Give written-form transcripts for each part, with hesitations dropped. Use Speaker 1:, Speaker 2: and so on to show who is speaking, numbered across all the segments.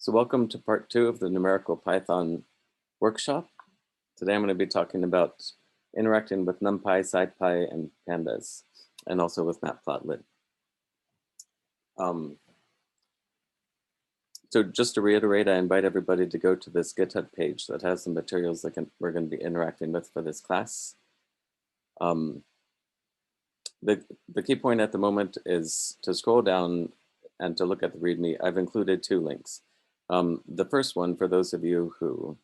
Speaker 1: So welcome to part 2 of the Numerical Python workshop. Today I'm going to be talking about interacting with Numpy, Scipy, and Pandas, and also with Matplotlib. So just to reiterate, I invite everybody to go to this GitHub page that has the materials that we're going to be interacting with for this class. The key point at the moment is to scroll down and to look at the README. I've included 2 links. The first one, for those of you who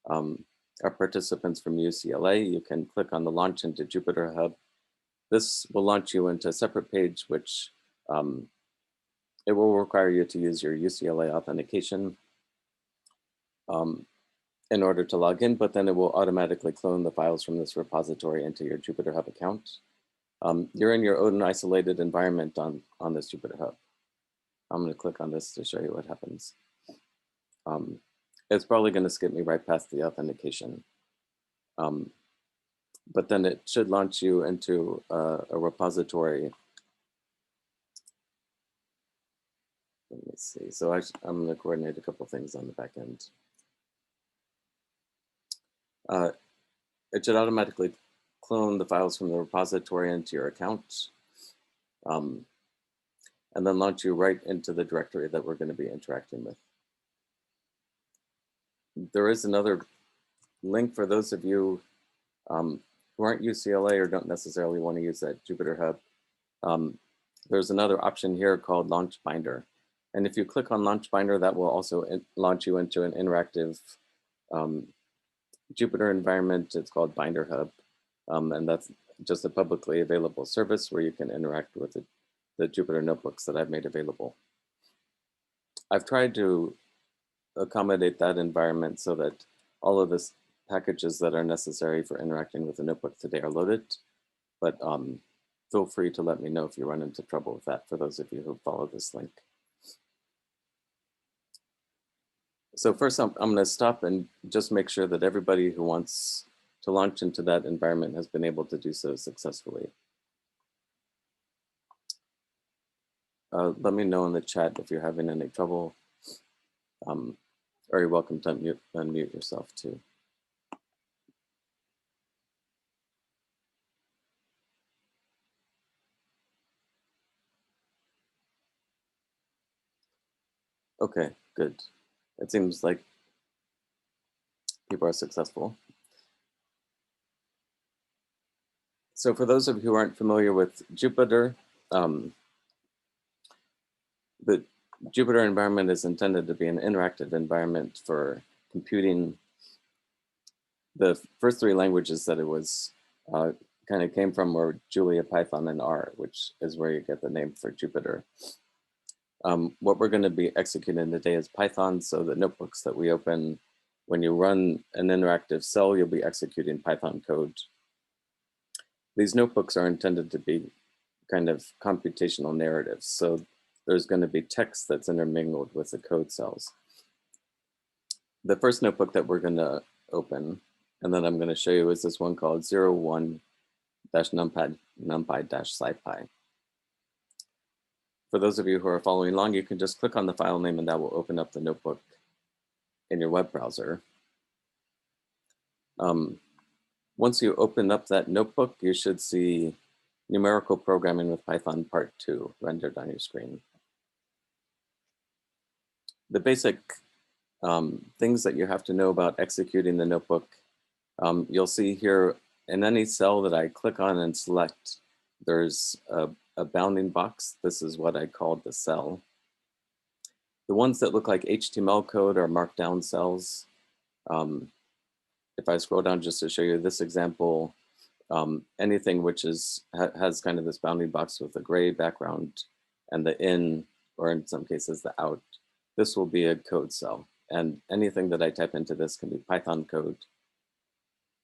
Speaker 1: are participants from UCLA, you can click on the Launch into Jupyter Hub. This will launch you into a separate page, which it will require you to use your UCLA authentication in order to log in, but then it will automatically clone the files from this repository into your Jupyter Hub account. You're in your own isolated environment on this Jupyter Hub. I'm going to click on this to show you what happens. It's probably going to skip me right past the authentication. But then it should launch you into a repository. Let me see. So I'm going to coordinate a couple things on the back end. It should automatically clone the files from the repository into your account, and then launch you right into the directory that we're going to be interacting with. There is another link for those of you who aren't UCLA or don't necessarily want to use that Jupyter Hub. There's another option here called Launch Binder. And if you click on Launch Binder, that will also launch you into an interactive Jupyter environment. It's called Binder Hub. And that's just a publicly available service where you can interact with the Jupyter notebooks that I've made available. I've tried to accommodate that environment so that all of the packages that are necessary for interacting with the notebook today are loaded, but feel free to let me know if you run into trouble with that for those of you who follow this link. So first, I'm going to stop and just make sure that everybody who wants to launch into that environment has been able to do so successfully. Let me know in the chat if you're having any trouble. Or you're welcome to unmute yourself too. Okay, good. It seems like people are successful. So for those of you who aren't familiar with Jupyter, the Jupyter environment is intended to be an interactive environment for computing. The first 3 languages that it was kind of came from were Julia, Python, and R, which is where you get the name for Jupyter. What we're going to be executing today is Python, so the notebooks that we open, when you run an interactive cell, you'll be executing Python code. These notebooks are intended to be kind of computational narratives, so there's going to be text that's intermingled with the code cells. The first notebook that we're going to open, and then I'm going to show you, is this one called 01-numpy-scipy. For those of you who are following along, you can just click on the file name and that will open up the notebook in your web browser. Once you open up that notebook, you should see Numerical Programming with Python Part 2 rendered on your screen. The basic things that you have to know about executing the notebook, you'll see here in any cell that I click on and select, there's a bounding box. This is what I called the cell. The ones that look like HTML code are markdown cells. If I scroll down just to show you this example, anything which has kind of this bounding box with a gray background and the in, or in some cases the out, this will be a code cell. And anything that I type into this can be Python code.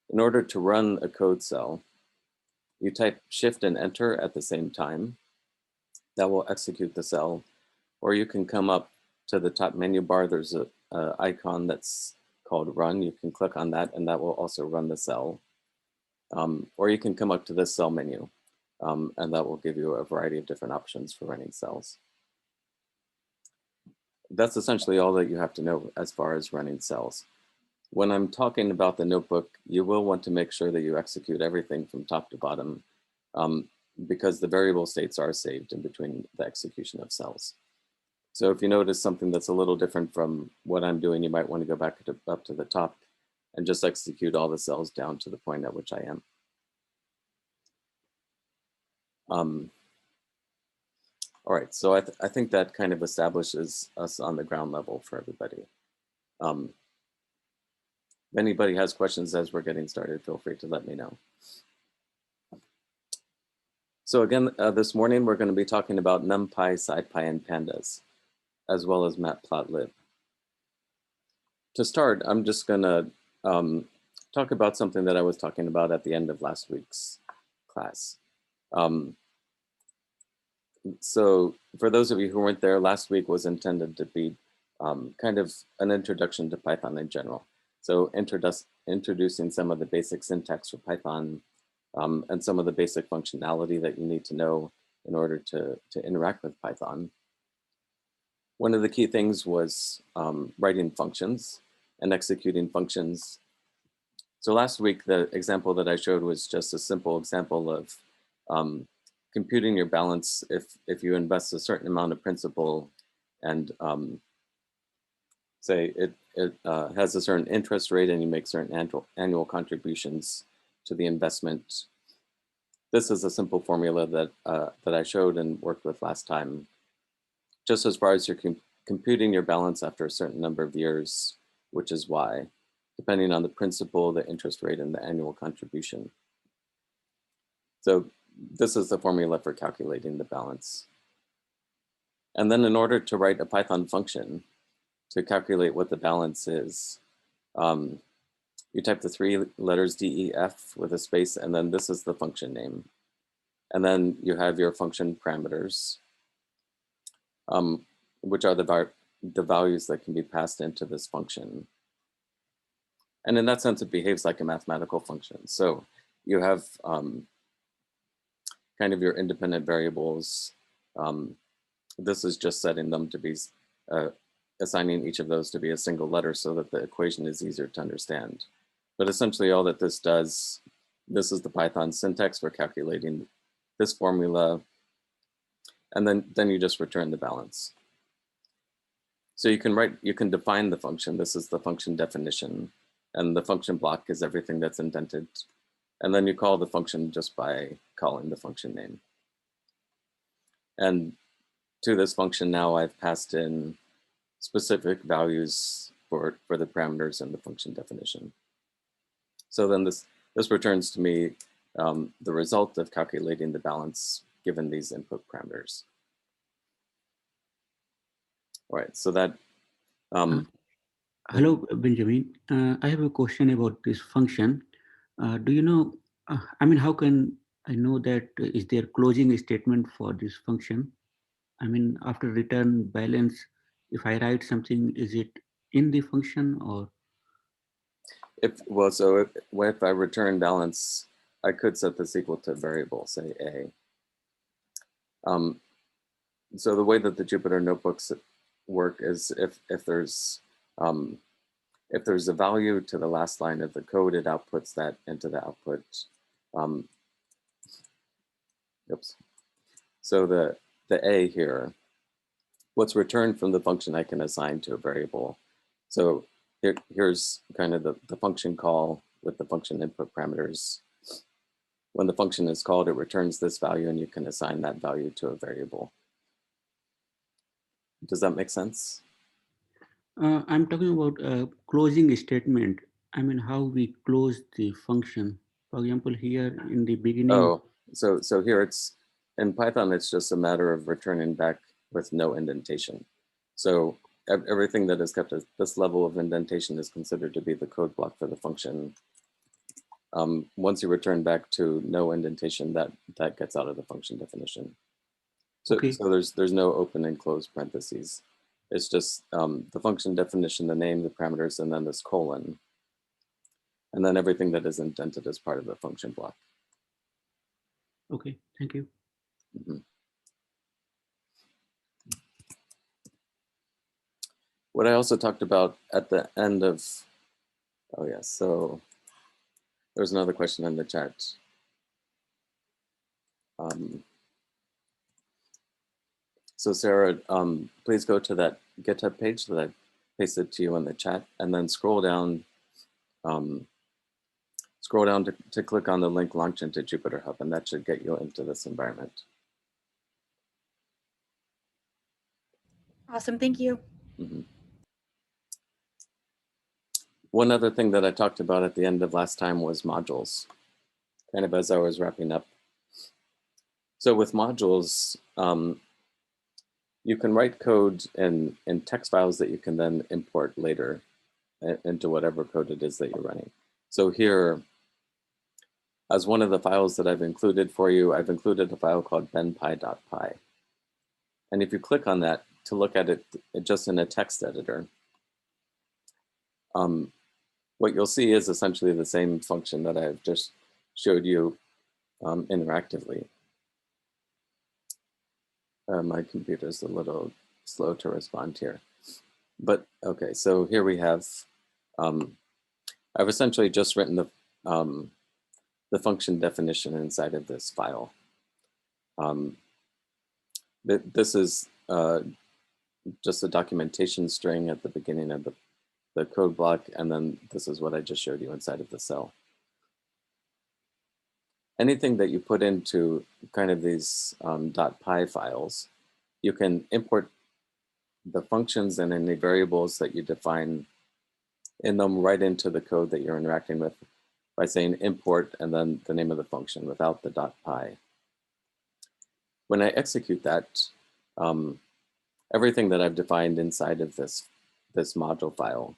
Speaker 1: In order to run a code cell, you type Shift and Enter at the same time. That will execute the cell. Or you can come up to the top menu bar. There's an icon that's called Run. You can click on that and that will also run the cell. Or you can come up to this cell menu and that will give you a variety of different options for running cells. that's essentially all that you have to know as far as running cells. When I'm talking about the notebook, you will want to make sure that you execute everything from top to bottom because the variable states are saved in between the execution of cells. So if you notice something that's a little different from what I'm doing, you might want to go back up to the top and just execute all the cells down to the point at which I am. All right, so I think that kind of establishes us on the ground level for everybody. If anybody has questions as we're getting started, feel free to let me know. So again, this morning, we're going to be talking about Numpy, Scipy, and Pandas, as well as matplotlib. To start, I'm just going to talk about something that I was talking about at the end of last week's class. So for those of you who weren't there, last week was intended to be kind of an introduction to Python in general. So introducing some of the basic syntax for Python and some of the basic functionality that you need to know in order to interact with Python. One of the key things was writing functions and executing functions. So last week, the example that I showed was just a simple example of computing your balance if you invest a certain amount of principal and say it has a certain interest rate and you make certain annual contributions to the investment. This is a simple formula that I showed and worked with last time. Just as far as you're computing your balance after a certain number of years, which is y, depending on the principal, the interest rate, and the annual contribution. So this is the formula for calculating the balance. And then in order to write a Python function to calculate what the balance is, you type the 3 letters DEF with a space, and then this is the function name. And then you have your function parameters, which are the values that can be passed into this function. And in that sense, it behaves like a mathematical function. So you have kind of your independent variables. This is just setting them to be, assigning each of those to be a single letter so that the equation is easier to understand. But essentially all that this does, this is the Python syntax for calculating this formula, and then you just return the balance. So you can define the function. This is the function definition, and the function block is everything that's indented. And then you call the function just by calling the function name. And to this function now, I've passed in specific values for the parameters and the function definition. So then this returns to me the result of calculating the balance given these input parameters. All right, so that.
Speaker 2: Hello, Benjamin. I have a question about this function. Do you know, I mean, how can I know that is there closing statement for this function? I mean, after return balance, if I write something, is it in the function or?
Speaker 1: If I return balance, I could set this equal to a variable, say a. So the way that the Jupyter notebooks work is if there's a value to the last line of the code, it outputs that into the output. Oops. So the a here, what's returned from the function I can assign to a variable. So here's kind of the function call with the function input parameters. When the function is called, it returns this value, and you can assign that value to a variable. Does that make sense?
Speaker 2: I'm talking about a closing statement. I mean, how we close the function. For example, here in the beginning.
Speaker 1: Oh, so here it's, in Python, it's just a matter of returning back with no indentation. So everything that is kept at this level of indentation is considered to be the code block for the function. Once you return back to no indentation, that gets out of the function definition. So,
Speaker 2: okay.
Speaker 1: So there's no open and closed parentheses. It's just the function definition, the name, the parameters, and then this colon. And then everything that is indented as part of the function block.
Speaker 2: Okay, thank you.
Speaker 1: Mm-hmm. What I also talked about at the end of, oh yeah, so there's another question in the chat. So Sarah, please go to that GitHub page that I pasted to you in the chat, and then scroll down to click on the link Launch into Jupyter Hub, and that should get you into this environment.
Speaker 3: Awesome, thank you.
Speaker 1: Mm-hmm. One other thing that I talked about at the end of last time was modules, kind of as I was wrapping up. So with modules, you can write code in text files that you can then import later into whatever code it is that you're running. So here, as one of the files that I've included for you, I've included a file called benpy.py. And if you click on that to look at it just in a text editor, what you'll see is essentially the same function that I've just showed you interactively. My computer is a little slow to respond here. But okay, so here we have, I've essentially just written the function definition inside of this file. This is just a documentation string at the beginning of the code block, and then this is what I just showed you inside of the cell. Anything that you put into kind of these .py files, you can import the functions and any variables that you define in them right into the code that you're interacting with by saying import and then the name of the function without the .py. When I execute that, everything that I've defined inside of this module file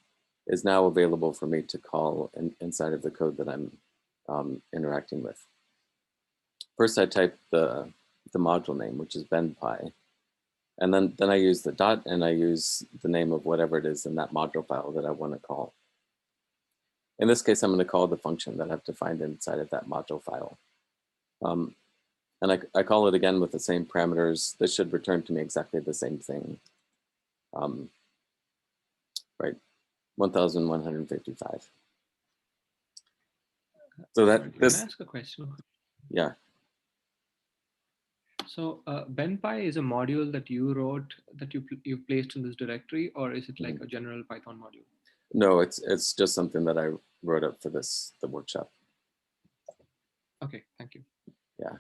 Speaker 1: is now available for me to call inside of the code that I'm interacting with. First, I type the module name, which is benpy, and then I use the dot and I use the name of whatever it is in that module file that I want to call. In this case, I'm going to call the function that I've defined inside of that module file. And I call it again with the same parameters. This should return to me exactly the same thing. Right, 1,155. So that this.
Speaker 4: Can I ask a question?
Speaker 1: Yeah.
Speaker 4: So benpy is a module that you wrote that you've placed in this directory, or is it like a general Python module?
Speaker 1: No, it's just something that I wrote up for the workshop.
Speaker 4: Okay, thank you.
Speaker 1: Yeah.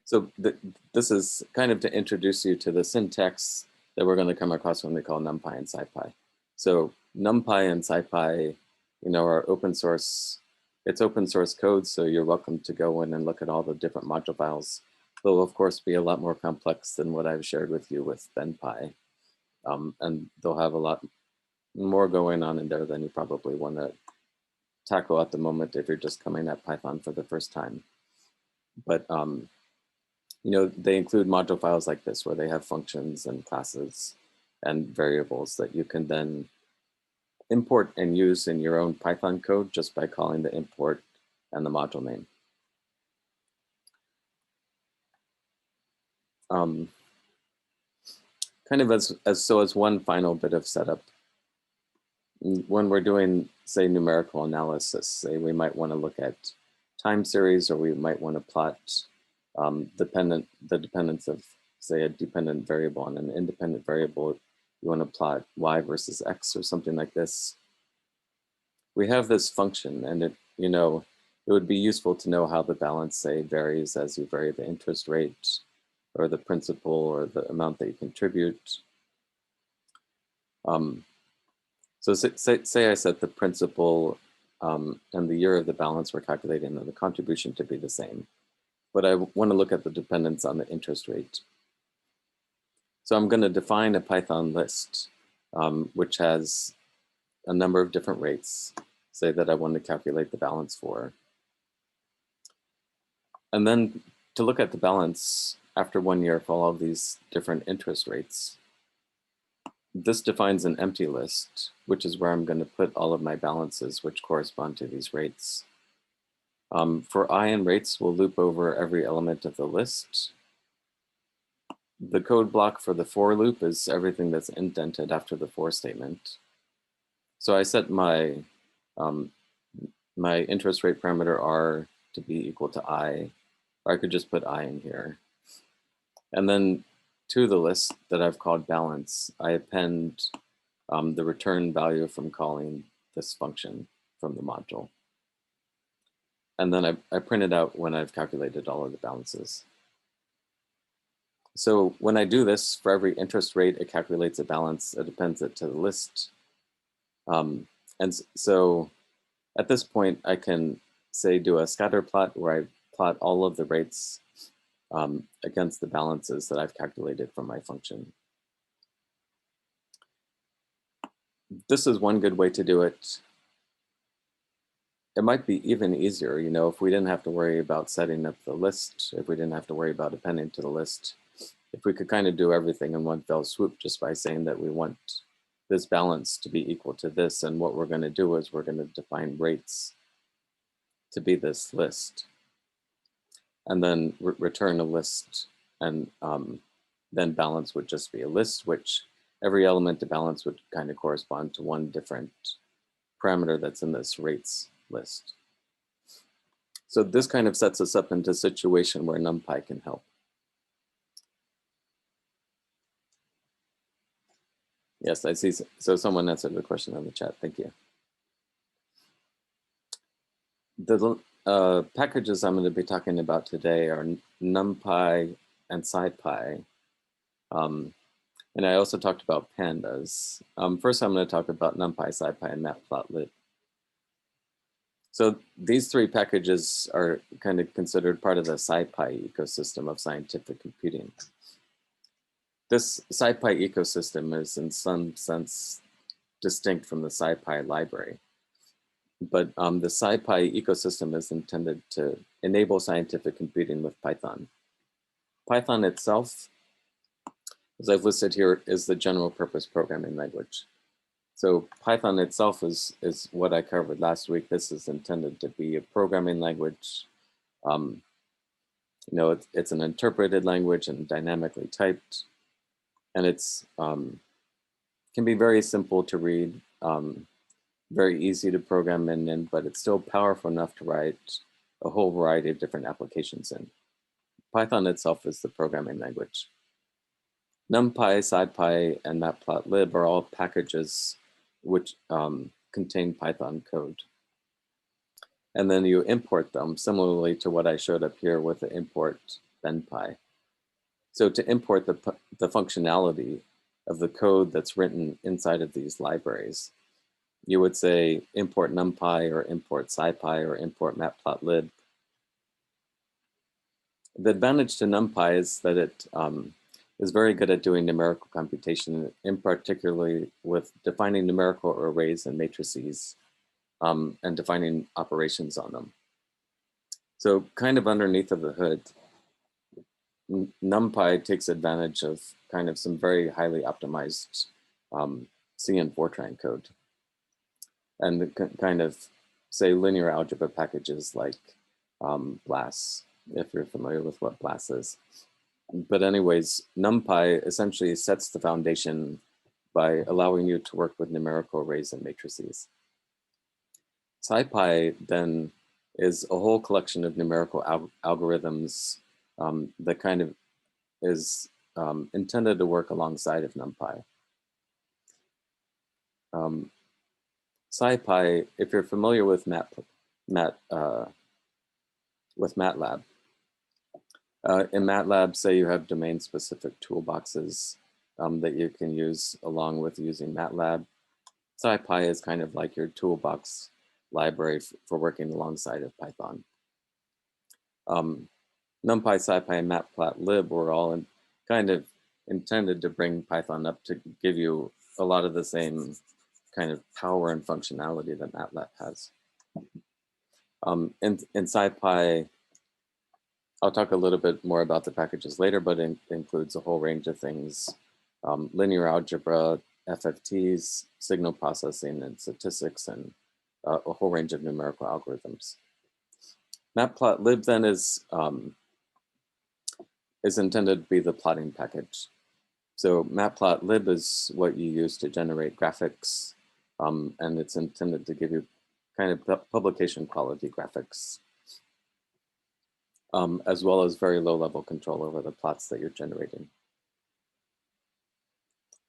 Speaker 1: So this is kind of to introduce you to the syntax that we're going to come across when we call Numpy and Scipy. So Numpy and Scipy, are open source. It's open source code, so you're welcome to go in and look at all the different module files. They'll of course be a lot more complex than what I've shared with you with benpy, and they'll have a lot more going on in there than you probably want to tackle at the moment if you're just coming at Python for the first time. But they include module files like this where they have functions and classes and variables that you can then import and use in your own Python code just by calling the import and the module name. Kind of as one final bit of setup, when we're doing, say, numerical analysis, say we might want to look at time series, or we might want to plot the dependence of, say, a dependent variable on an independent variable. You want to plot y versus x or something like this. We have this function, and it would be useful to know how the balance, say, varies as you vary the interest rate or the principal or the amount that you contribute. So say I set the principal and the year of the balance we're calculating and the contribution to be the same, but I want to look at the dependence on the interest rate. So I'm going to define a Python list, which has a number of different rates, say that I want to calculate the balance for. And then to look at the balance after 1 year for all of these different interest rates, this defines an empty list, which is where I'm going to put all of my balances which correspond to these rates. For I and rates, we'll loop over every element of the list. the code block for the for loop is everything that's indented after the for statement. So I set my my interest rate parameter r to be equal to I, or I could just put I in here. And then to the list that I've called balance, I append the return value from calling this function from the module. And then I print it out when I've calculated all of the balances. So when I do this, for every interest rate, it calculates a balance. It appends it to the list. So at this point, I can say do a scatter plot where I plot all of the rates against the balances that I've calculated from my function. This is one good way to do it. It might be even easier, you know, if we didn't have to worry about setting up the list, if we didn't have to worry about appending to the list, if we could kind of do everything in one fell swoop just by saying that we want this balance to be equal to this, and what we're going to do is we're going to define rates to be this list, and then return a list, and then balance would just be a list, which every element to balance would kind of correspond to one different parameter that's in this rates list. So this kind of sets us up into a situation where Numpy can help. Yes, I see. So someone answered the question in the chat. Thank you. The packages I'm going to be talking about today are Numpy and Scipy. And I also talked about Pandas. First, I'm going to talk about Numpy, Scipy, and Matplotlib. So these three packages are kind of considered part of the Scipy ecosystem of scientific computing. This Scipy ecosystem is in some sense distinct from the Scipy library. But the Scipy ecosystem is intended to enable scientific computing with Python. Python itself, as I've listed here, is the general purpose programming language. So Python itself is what I covered last week. This is intended to be a programming language. You know, it's an interpreted language and dynamically typed. And it's can be very simple to read, very easy to program in, but it's still powerful enough to write a whole variety of different applications in. Python itself is the programming language. Numpy, Scipy, and Matplotlib are all packages which contain Python code. And then you import them similarly to what I showed up here with the import benpy. So to import the functionality of the code that's written inside of these libraries, you would say import Numpy or import Scipy or import Matplotlib. The advantage to Numpy is that it is very good at doing numerical computation, in particularly with defining numerical arrays and matrices and defining operations on them. So kind of underneath of the hood, Numpy takes advantage of kind of some very highly optimized C and Fortran code, and kind of say linear algebra packages like BLAS, if you're familiar with what BLAS is. But anyways, Numpy essentially sets the foundation by allowing you to work with numerical arrays and matrices. Scipy then is a whole collection of numerical algorithms that kind of is intended to work alongside of Numpy. Scipy, if you're familiar with MATLAB, in MATLAB, say you have domain-specific toolboxes that you can use along with using MATLAB. Scipy is kind of like your toolbox library for working alongside of Python. Numpy, Scipy, and Matplotlib were all kind of intended to bring Python up to give you a lot of the same kind of power and functionality that MATLAB has. In Scipy, I'll talk a little bit more about the packages later, but it includes a whole range of things: linear algebra, FFTs, signal processing, and statistics, and a whole range of numerical algorithms. Matplotlib then is is intended to be the plotting package. So matplotlib is what you use to generate graphics, and it's intended to give you kind of publication quality graphics, as well as very low level control over the plots that you're generating.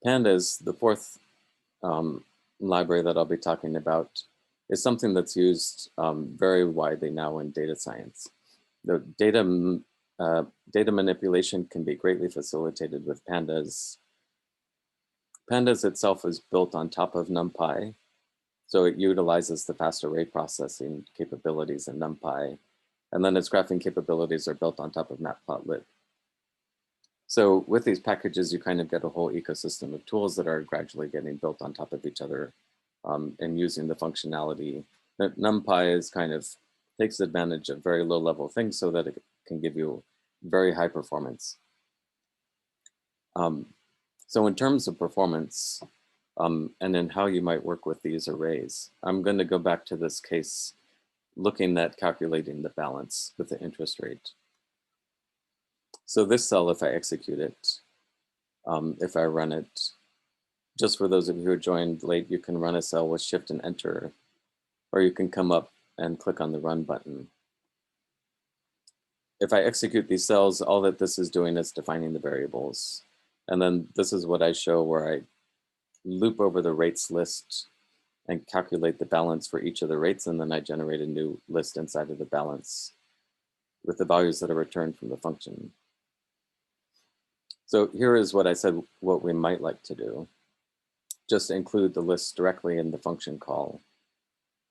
Speaker 1: Pandas, the fourth library that I'll be talking about, is something that's used very widely now in data science. The data manipulation can be greatly facilitated with Pandas. Pandas itself is built on top of Numpy, so it utilizes the fast array processing capabilities in Numpy, and then its graphing capabilities are built on top of matplotlib. So with these packages, you kind of get a whole ecosystem of tools that are gradually getting built on top of each other and using the functionality. Numpy is kind of takes advantage of very low level things so that it can give you very high performance. So in terms of performance and in how you might work with these arrays, I'm going to go back to this case looking at calculating the balance with the interest rate. So this cell, if I execute it, if I run it, just for those of you who joined late, you can run a cell with Shift and Enter, or you can come up and click on the Run button. If I execute these cells, all that this is doing is defining the variables. And then this is what I show where I loop over the rates list and calculate the balance for each of the rates, and then I generate a new list inside of the balance with the values that are returned from the function. So here is what I said, what we might like to do. Just include the list directly in the function call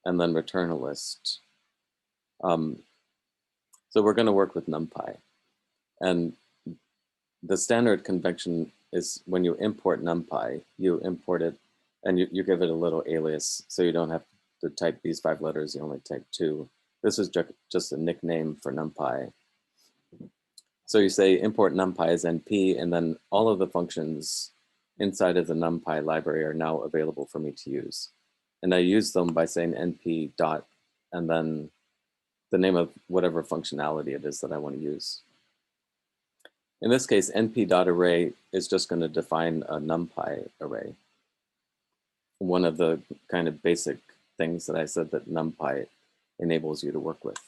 Speaker 1: and then return a list. So we're going to work with Numpy. And the standard convention is when you import Numpy, you import it and you give it a little alias. So you don't have to type these 5 letters, you only type 2. This is just a nickname for Numpy. So you say import Numpy as NP, and then all of the functions inside of the Numpy library are now available for me to use. And I use them by saying np dot, and then the name of whatever functionality it is that I want to use. In this case, np.array is just going to define a Numpy array. One of the kind of basic things that I said that Numpy enables you to work with.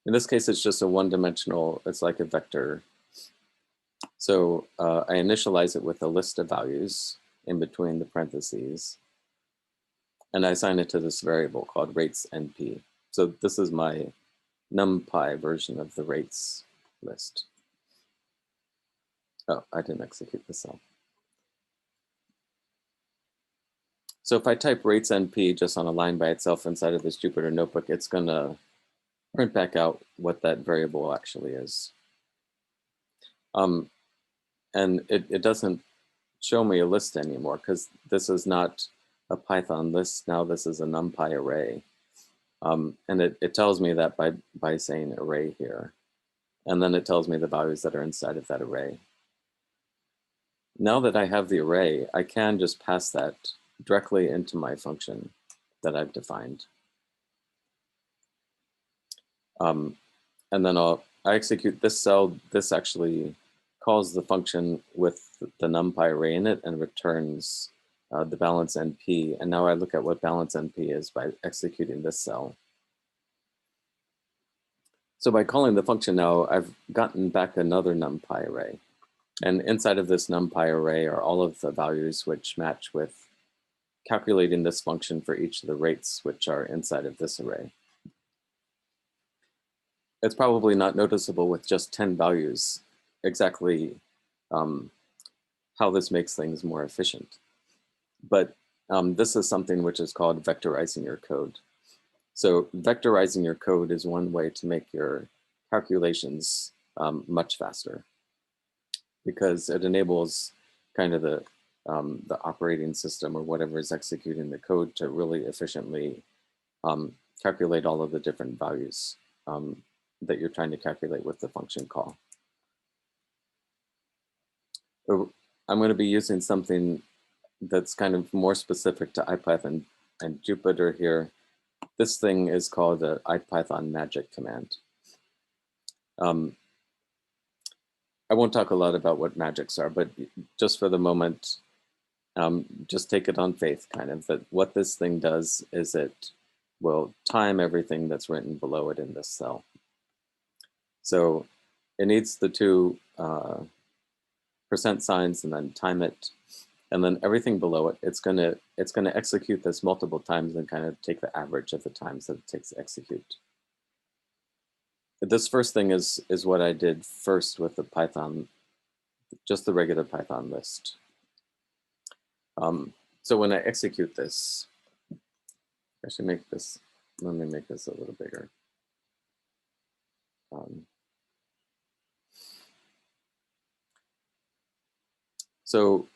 Speaker 1: In this case, it's just a one-dimensional, it's like a vector. So I initialize it with a list of values in between the parentheses, and I assign it to this variable called rates np. So this is my Numpy version of the rates list. Oh, I didn't execute the cell. So if I type rates np just on a line by itself inside of this Jupyter notebook, it's going to print back out what that variable actually is. And it doesn't show me a list anymore because this is not a Python list. Now this is a Numpy array. And it tells me that by saying array here. And then it tells me the values that are inside of that array. Now that I have the array, I can just pass that directly into my function that I've defined. And then I execute this cell. This actually calls the function with the Numpy array in it and returns the balance NP. And now I look at what balance NP is by executing this cell. So by calling the function now, I've gotten back another Numpy array. And inside of this Numpy array are all of the values which match with calculating this function for each of the rates which are inside of this array. It's probably not noticeable with just 10 values exactly how this makes things more efficient. But this is something which is called vectorizing your code. So vectorizing your code is one way to make your calculations much faster, because it enables kind of the operating system or whatever is executing the code to really efficiently calculate all of the different values that you're trying to calculate with the function call. So I'm going to be using something that's kind of more specific to IPython and Jupyter here. This thing is called the IPython magic command. I won't talk a lot about what magics are, but just for the moment, just take it on faith, kind of, that what this thing does is it will time everything that's written below it in this cell. So it needs the two percent signs and then time it, and then everything below it, it's gonna execute this multiple times and kind of take the average of the times that it takes to execute. This first thing is what I did first with the Python, just the regular Python list. So when I execute this, I should make this, let me make this a little bigger. So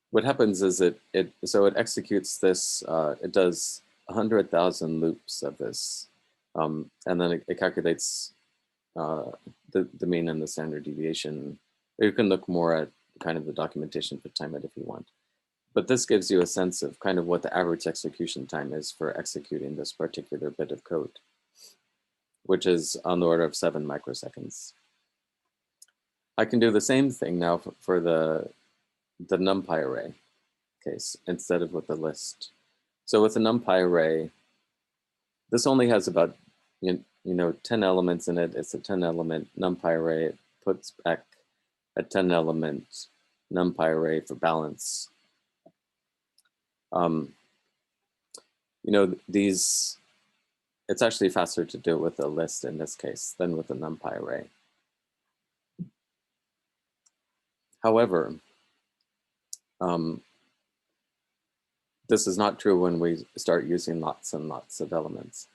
Speaker 1: what happens is it executes this, it does 100,000 loops of this, and then it calculates the mean and the standard deviation. You can look more at kind of the documentation for time it if you want. But this gives you a sense of kind of what the average execution time is for executing this particular bit of code, which is on the order of 7 microseconds. I can do the same thing now for the Numpy array case instead of with the list. So with the Numpy array, this only has about 10 elements in it. It's a 10 element Numpy array. It puts back a 10 element Numpy array for balance. It's actually faster to do it with a list in this case than with a Numpy array. However, this is not true when we start using lots and lots of elements.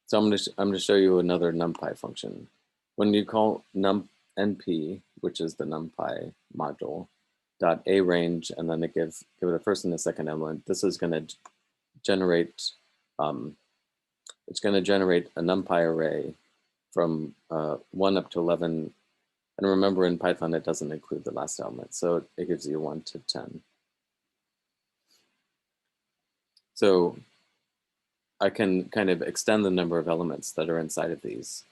Speaker 1: So I'm going to show you another NumPy function. When you call np, which is the NumPy module, .arange, and then give it a first and a second element, this is going to generate it's going to generate a NumPy array from 1 up to 11. And remember, in Python, it doesn't include the last element, so it gives you 1 to 10. So I can kind of extend the number of elements that are inside of these.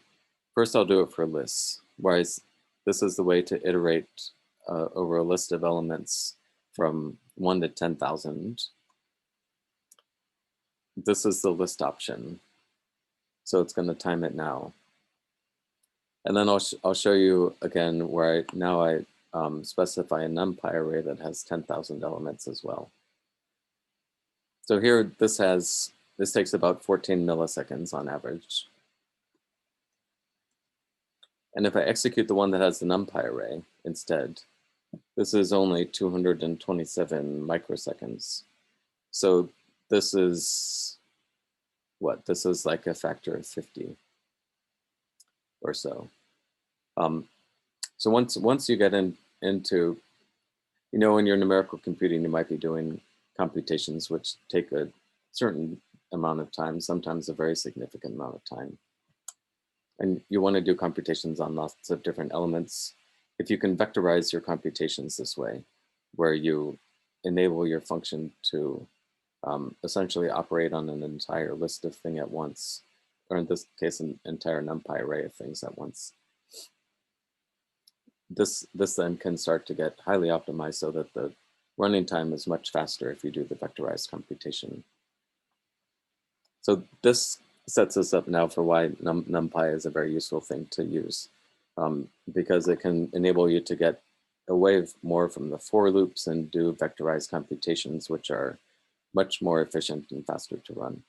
Speaker 1: First, I'll do it for lists, whereas this is the way to iterate over a list of elements from 1 to 10,000. This is the list option. So it's going to time it now. And then I'll show you again where I specify a NumPy array that has 10,000 elements as well. So here, this takes about 14 milliseconds on average. And if I execute the one that has the NumPy array instead, this is only 227 microseconds. So this is what? This is like a factor of 50 or so. So once you get into, in your numerical computing, you might be doing computations which take a certain amount of time, sometimes a very significant amount of time. And you want to do computations on lots of different elements. If you can vectorize your computations this way, where you enable your function to essentially operate on an entire list of things at once, or in this case, an entire NumPy array of things at once, this then can start to get highly optimized so that the running time is much faster if you do the vectorized computation. So this sets us up now for why NumPy is a very useful thing to use, because it can enable you to get away more from the for loops and do vectorized computations, which are much more efficient and faster to run.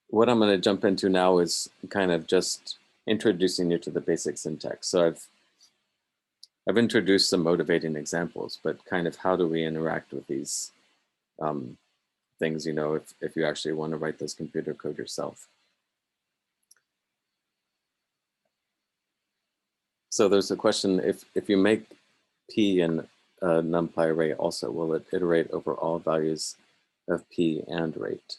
Speaker 1: What I'm going to jump into now is kind of just introducing you to the basic syntax. So I've introduced some motivating examples, but kind of how do we interact with these things, if you actually want to write this computer code yourself. So there's a question, if you make P in a NumPy array also, will it iterate over all values of P and rate?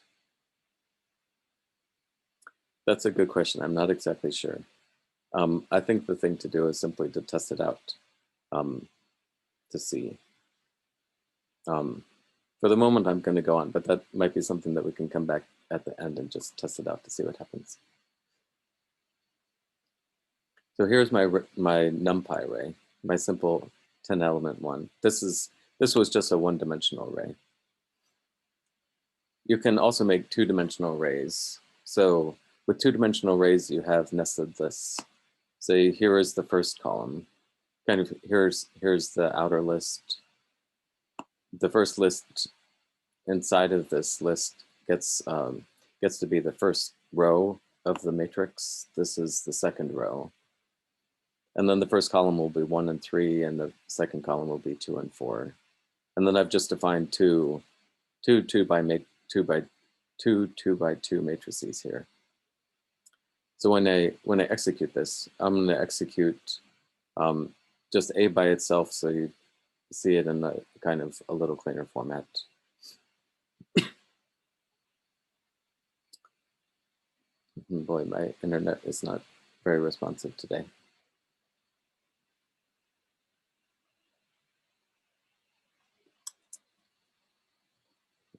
Speaker 1: That's a good question. I'm not exactly sure. I think the thing to do is simply to test it out to see. For the moment, I'm going to go on, but that might be something that we can come back at the end and just test it out to see what happens. So here's my Numpy array, my simple 10 element one. This was just a one-dimensional array. You can also make two-dimensional arrays. So with two-dimensional arrays, you have nested lists. So here is the first column. Kind of here's the outer list. The first list inside of this list gets to be the first row of the matrix. This is the second row. And then the first column will be 1 and 3, and the second column will be 2 and 4. And then I've just defined two by 2 matrices here. So when I execute this, I'm going to execute just A by itself, so you see it in the kind of a little cleaner format. Boy, my internet is not very responsive today.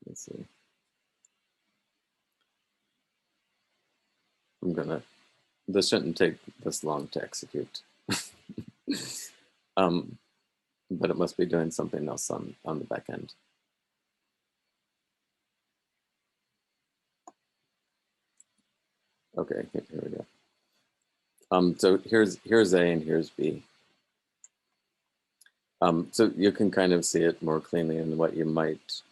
Speaker 1: Let's see. This shouldn't take this long to execute. But it must be doing something else on the back end. Okay, here we go. So here's A and here's B. So you can kind of see it more cleanly in what you might,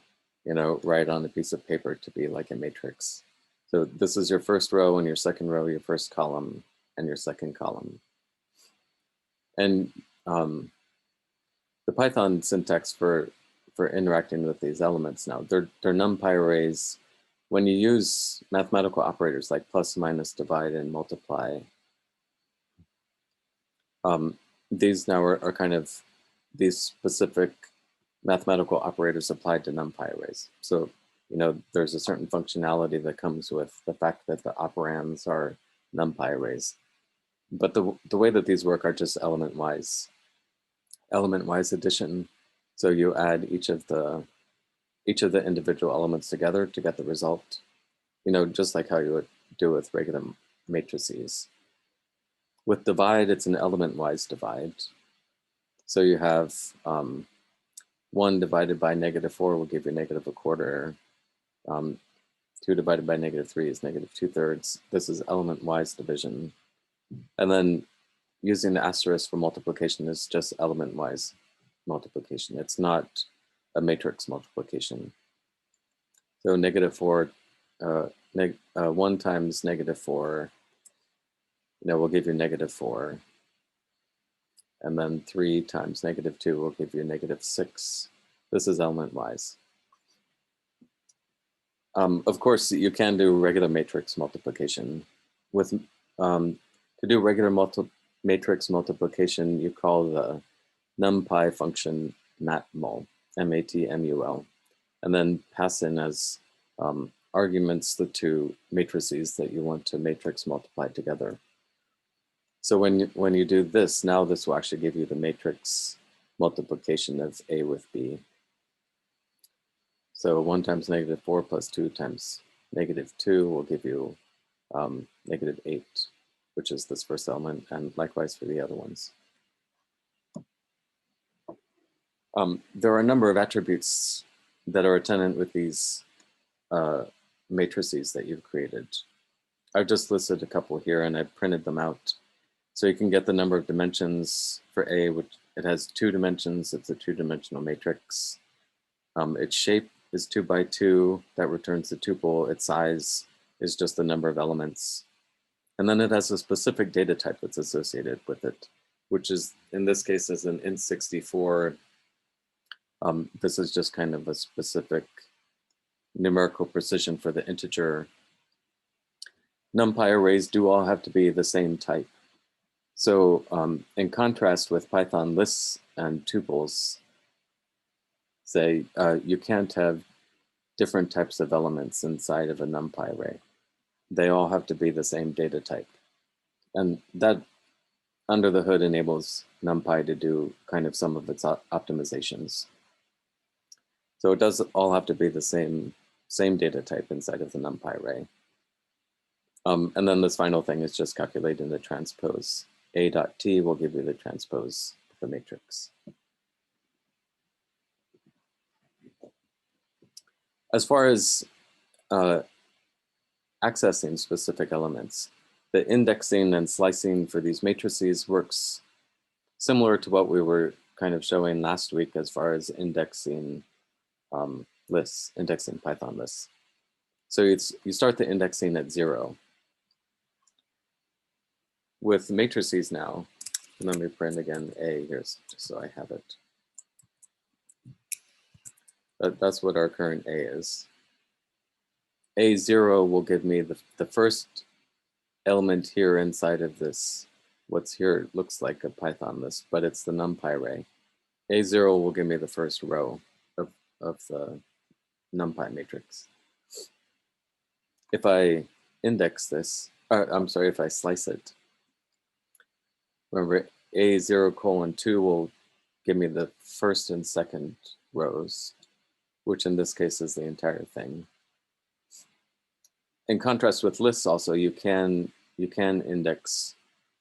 Speaker 1: write on a piece of paper to be like a matrix. So this is your first row and your second row, your first column and your second column. And the Python syntax for interacting with these elements now, they're Numpy arrays. When you use mathematical operators like plus, minus, divide, and multiply, these now are kind of these specific mathematical operators applied to Numpy arrays. So, there's a certain functionality that comes with the fact that the operands are Numpy arrays. But the way that these work are just element-wise addition. So you add each of the individual elements together to get the result, just like how you would do with regular matrices. With divide, it's an element-wise divide. So you have 1 divided by -4 will give you -1/4. 2 divided by -3 is -2/3. This is element-wise division. And then using the asterisk for multiplication is just element-wise multiplication. It's not a matrix multiplication. So -4, 1 times -4, will give you -4. And then 3 times -2 will give you -6. This is element-wise. Of course, you can do regular matrix multiplication. To do regular matrix multiplication, you call the Numpy function matmul, M-A-T-M-U-L, and then pass in as arguments the two matrices that you want to matrix multiply together. So when you do this, now this will actually give you the matrix multiplication of A with B. So 1 times -4 plus 2 times -2 will give you -8, which is this first element, and likewise for the other ones. There are a number of attributes that are attendant with these matrices that you've created. I've just listed a couple here and I've printed them out. So you can get the number of dimensions for A, which it has 2 dimensions. It's a 2-dimensional matrix. Its shape is 2 by 2. That returns the tuple. Its size is just the number of elements. And then it has a specific data type that's associated with it, which is, in this case, is an int64. This is just kind of a specific numerical precision for the integer. Numpy arrays do all have to be the same type. So in contrast with Python lists and tuples, say you can't have different types of elements inside of a Numpy array. They all have to be the same data type. And that, under the hood, enables Numpy to do kind of some of its optimizations. So it does all have to be the same data type inside of the Numpy array. And then this final thing is just calculating the transpose A dot T will give you the transpose of the matrix. As far as accessing specific elements, the indexing and slicing for these matrices works similar to what we were kind of showing last week as far as indexing lists, indexing Python lists. So you start the indexing at 0. With matrices now, let me print again A here just so I have it. That's what our current A is. A0 will give me the first element here inside of this. What's here looks like a Python list, but it's the Numpy array. A0 will give me the first row of the Numpy matrix. If I index this, I'm sorry, if I slice it, remember A0:2 will give me the first and second rows, which in this case is the entire thing. In contrast with lists also, you can index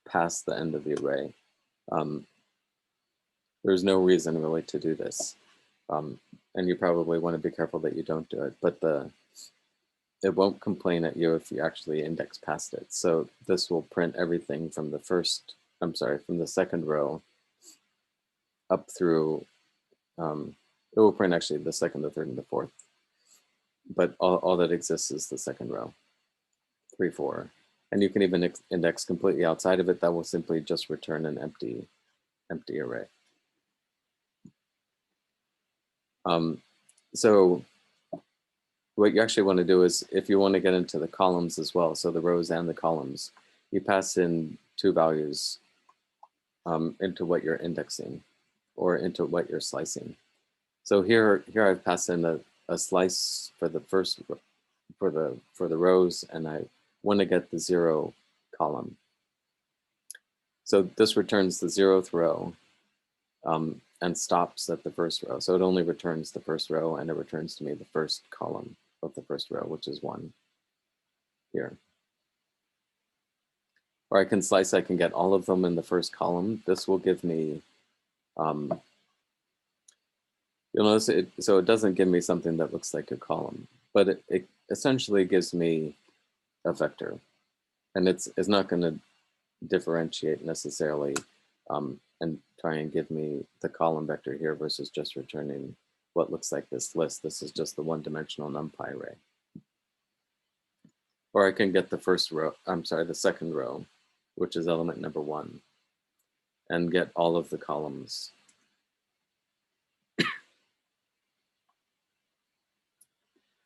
Speaker 1: past the end of the array. There's no reason really to do this. And you probably want to be careful that you don't do it, but it won't complain at you if you actually index past it. So this will print everything from the from the second row up through, it will print actually the second, the third, and the fourth. But all that exists is the second row, 3, 4. And you can even index completely outside of it. That will simply just return an empty array. So what you actually want to do is, if you want to get into the columns as well, so the rows and the columns, you pass in 2 values into what you're indexing or into what you're slicing. So here I've passed in a slice for the first for the rows, and I want to get the 0 column. So this returns the 0th row and stops at the first row. So it only returns the first row, and it returns to me the first column of the first row, which is 1 here. Or I can slice, I can get all of them in the first column. This will give me, you'll notice so it doesn't give me something that looks like a column, but it essentially gives me a vector. And it's not going to differentiate necessarily and try and give me the column vector here versus just returning what looks like this list. This is just the one-dimensional Numpy array. Or I can get the first row, the second row, which is element number 1, and get all of the columns.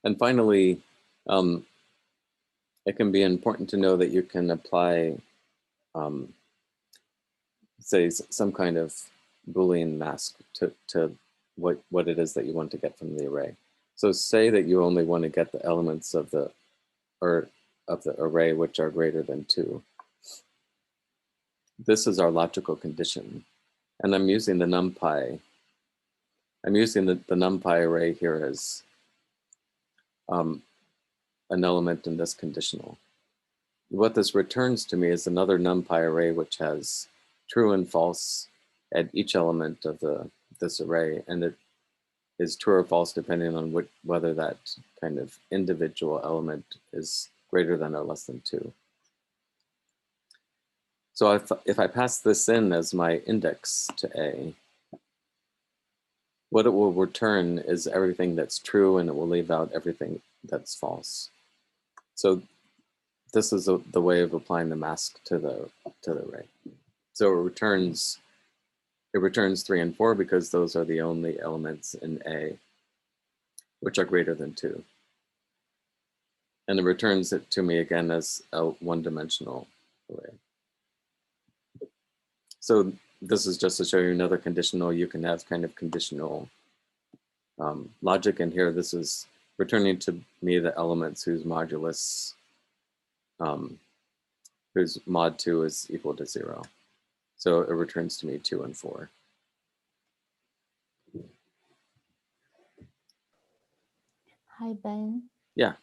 Speaker 1: And finally, it can be important to know that you can apply, say, some kind of Boolean mask to what it is that you want to get from the array. So say that you only want to get the elements of the array which are greater than 2. This is our logical condition, and I'm using the Numpy. I'm using the Numpy array here as an element in this conditional. What this returns to me is another Numpy array which has true and false at each element of this array, and it is true or false depending on whether that kind of individual element is greater than or less than 2. So if I pass this in as my index to A, what it will return is everything that's true, and it will leave out everything that's false. So this is the way of applying the mask to the array. So it returns 3 and 4 because those are the only elements in A which are greater than 2. And it returns it to me again as a one-dimensional array. So this is just to show you another conditional. You can have kind of conditional logic in here. This is returning to me the elements whose modulus, whose mod 2 is equal to 0. So it returns to me 2 and 4.
Speaker 3: Hi, Ben.
Speaker 1: Yeah.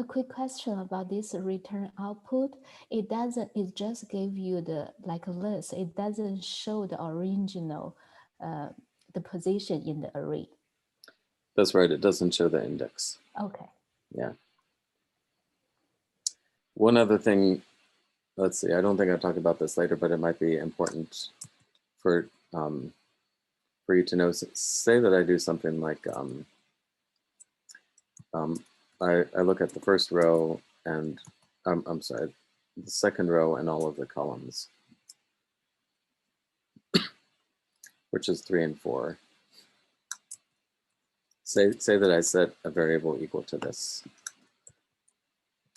Speaker 3: A quick question about this return output. It doesn't, it just gave you the like a list. It doesn't show the original, the position in the array.
Speaker 1: That's right, it doesn't show the index.
Speaker 3: Okay.
Speaker 1: Yeah. One other thing, let's see, I don't think I'll talk about this later, but it might be important for you to know. Say that I do something like, I look at the first row and, I'm sorry, the second row and all of the columns, which is 3 and 4. Say that I set a variable equal to this.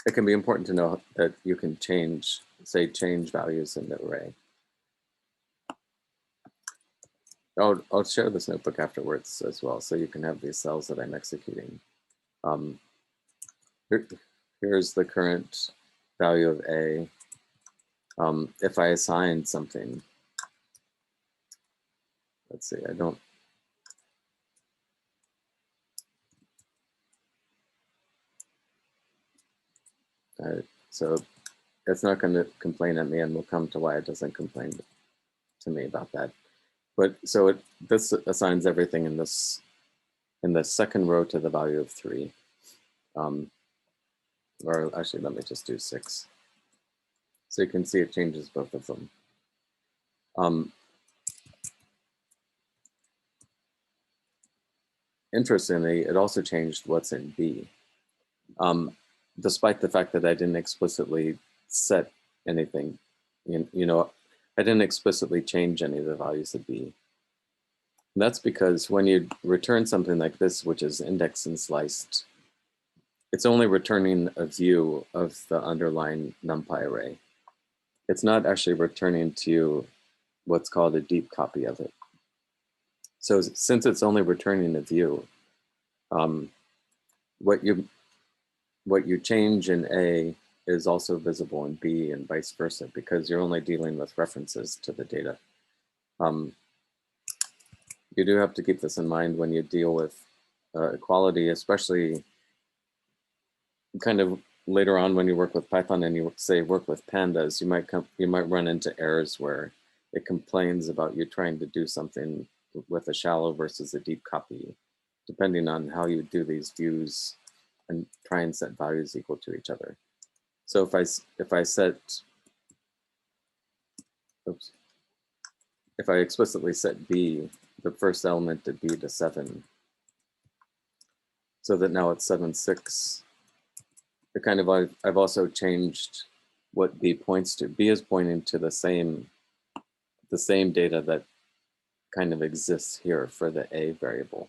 Speaker 1: It can be important to know that you can change values in the array. I'll share this notebook afterwards as well, so you can have these cells that I'm executing. Here's the current value of A. If I assign something, let's see, I don't. So it's not going to complain at me, and we'll come to why it doesn't complain to me about that. But so this assigns everything in the second row to the value of 3. Or actually, let me just do 6. So you can see it changes both of them. Interestingly, it also changed what's in B. Despite the fact that I didn't explicitly set anything, you know, I didn't explicitly change any of the values of B. And that's because when you return something like this, which is indexed and sliced, it's only returning a view of the underlying NumPy array. It's not actually returning to you what's called a deep copy of it. So since it's only returning a view, what you change in A is also visible in B and vice versa, because you're only dealing with references to the data. You do have to keep this in mind when you deal with equality, especially kind of later on when you work with Python and you say work with pandas, you might run into errors where it complains about you trying to do something with a shallow versus a deep copy, depending on how you do these views and try and set values equal to each other. So if I explicitly set B, the first element to B to 7, so that now it's 7, 6. I've also changed what B points to. B is pointing to the same data that kind of exists here for the A variable.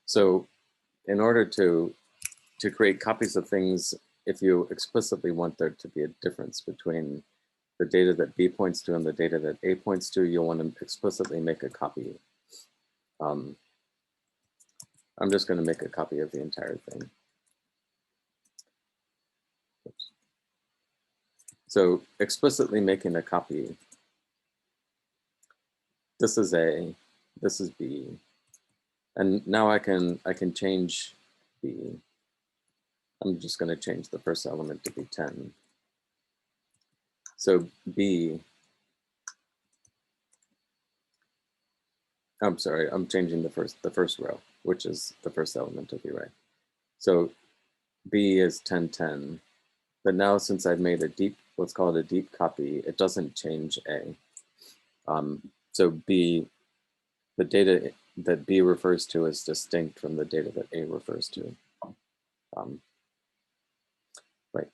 Speaker 1: So in order to create copies of things, if you explicitly want there to be a difference between the data that B points to and the data that A points to, you'll want to explicitly make a copy. I'm just going to make a copy of the entire thing. Oops. So explicitly making a copy, this is A, this is B, and now I can change B. I'm just going to change the first element to be 10. So B, I'm sorry, I'm changing the first row, which is the first element of the array. So B is 10, 10. But now since I've made what's called a deep copy, it doesn't change A. So B, the data that B refers to is distinct from the data that A refers to. Right.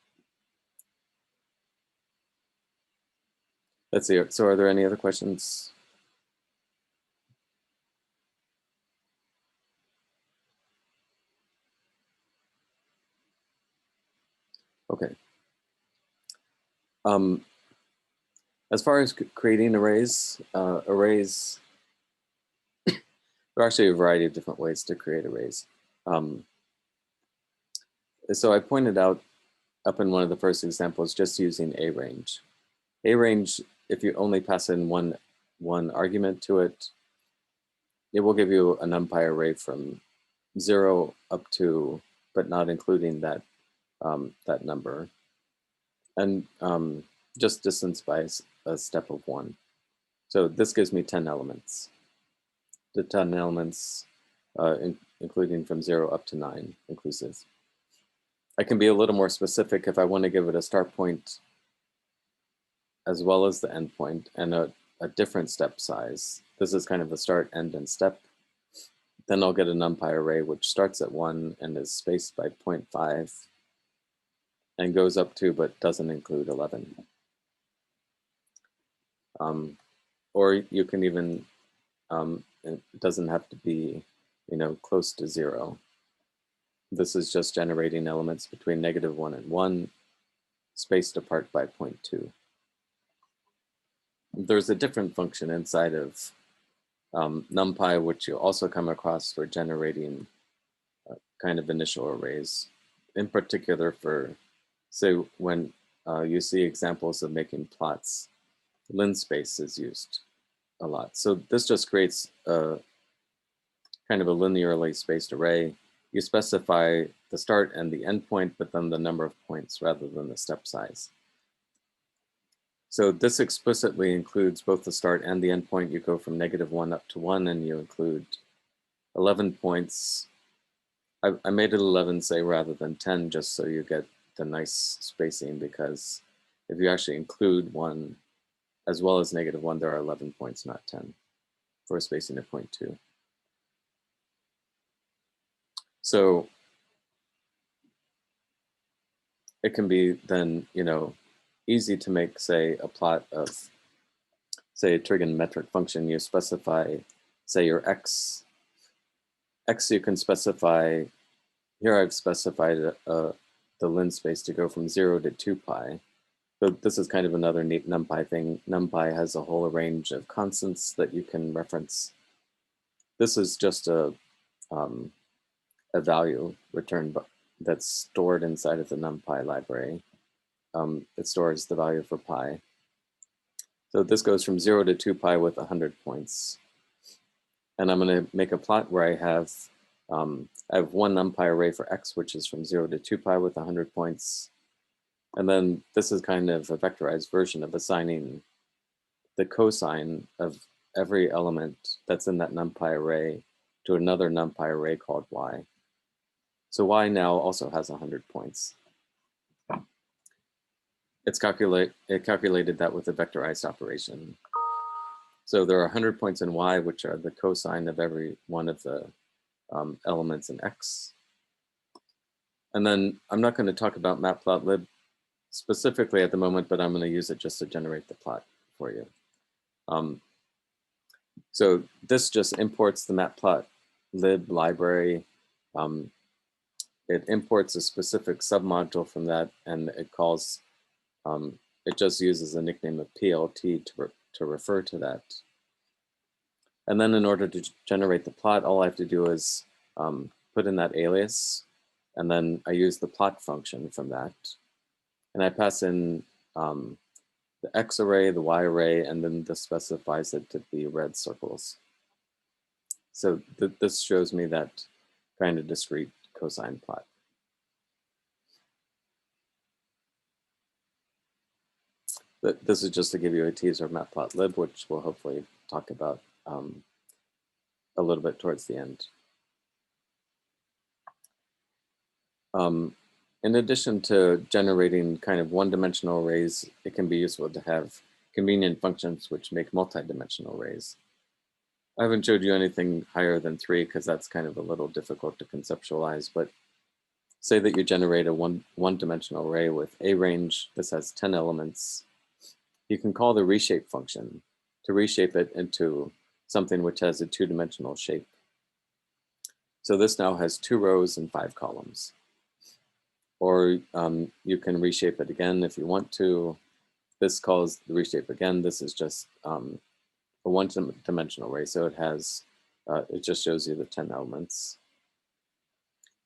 Speaker 1: Let's see, so are there any other questions? Okay. As far as creating arrays, there are actually a variety of different ways to create arrays. So I pointed out up in one of the first examples, just using arange. Arange, if you only pass in one argument to it, it will give you a NumPy array from 0 up to but not including that, that number. And just distance by a step of 1. So this gives me 10 elements. The 10 elements, including from 0 up to 9 inclusive. I can be a little more specific if I want to give it a start point as well as the end point and a different step size. This is kind of a start, end, and step. Then I'll get a NumPy array which starts at 1 and is spaced by 0.5 and goes up to but doesn't include 11. Or you can even, it doesn't have to be, close to 0. This is just generating elements between -1 and 1, spaced apart by 0.2. There's a different function inside of NumPy, which you also come across for generating kind of initial arrays, in particular for, say, when you see examples of making plots, linspace is used a lot. So this just creates a kind of a linearly spaced array. You specify the start and the end point, but then the number of points rather than the step size. So this explicitly includes both the start and the end point. You go from -1 up to 1, and you include 11 points. I made it 11, say, rather than 10, just so you get the nice spacing, because if you actually include 1 as well as -1, there are 11 points, not 10, for a spacing of 0.2. So it can be then, easy to make, say, a plot of, say, a trigonometric function. You specify, say, your x. X you can specify, here I've specified the linspace to go from 0 to 2 pi. So this is kind of another neat NumPy thing. NumPy has a whole range of constants that you can reference. This is just a value returned that's stored inside of the NumPy library. It stores the value for pi. So this goes from 0 to 2 pi with 100 points. And I'm going to make a plot where I have one NumPy array for x, which is from 0 to 2 pi with 100 points. And then this is kind of a vectorized version of assigning the cosine of every element that's in that NumPy array to another NumPy array called y. So y now also has 100 points. It calculated that with a vectorized operation. So there are 100 points in y, which are the cosine of every one of the elements in x. And then I'm not going to talk about matplotlib specifically at the moment, but I'm going to use it just to generate the plot for you. So this just imports the matplotlib library. It imports a specific submodule from that, and it calls, it just uses a nickname of PLT to refer to that. And then in order to generate the plot, all I have to do is put in that alias, and then I use the plot function from that. And I pass in the X array, the Y array, and then this specifies it to be red circles. So this shows me that kind of discrete cosine plot. This is just to give you a teaser of matplotlib, which we'll hopefully talk about a little bit towards the end. In addition to generating kind of one-dimensional arrays, it can be useful to have convenient functions which make multi-dimensional arrays. I haven't showed you anything higher than 3 because that's kind of a little difficult to conceptualize, but say that you generate a one-dimensional array with a range. This has 10 elements. You can call the reshape function to reshape it into something which has a 2-dimensional shape. So this now has 2 rows and 5 columns. Or you can reshape it again if you want to. This calls the reshape again. This is just a one-dimensional array, so it has, it just shows you the 10 elements.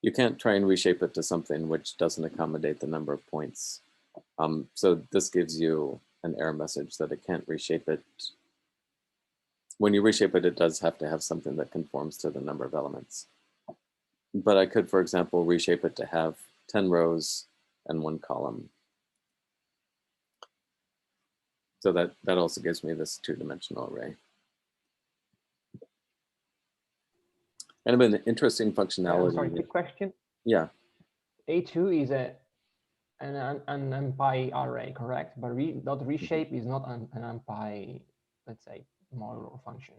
Speaker 1: You can't try and reshape it to something which doesn't accommodate the number of points. So this gives you an error message that it can't reshape it. When you reshape it, it does have to have something that conforms to the number of elements. but I could, for example, reshape it to have 10 rows and 1 column. So that also gives me this 2-dimensional array. Kind of an interesting functionality.
Speaker 5: Sorry, quick question.
Speaker 1: Yeah.
Speaker 5: A2 is an Numpy array, correct? But reshape is not an Numpy, let's say, model or function.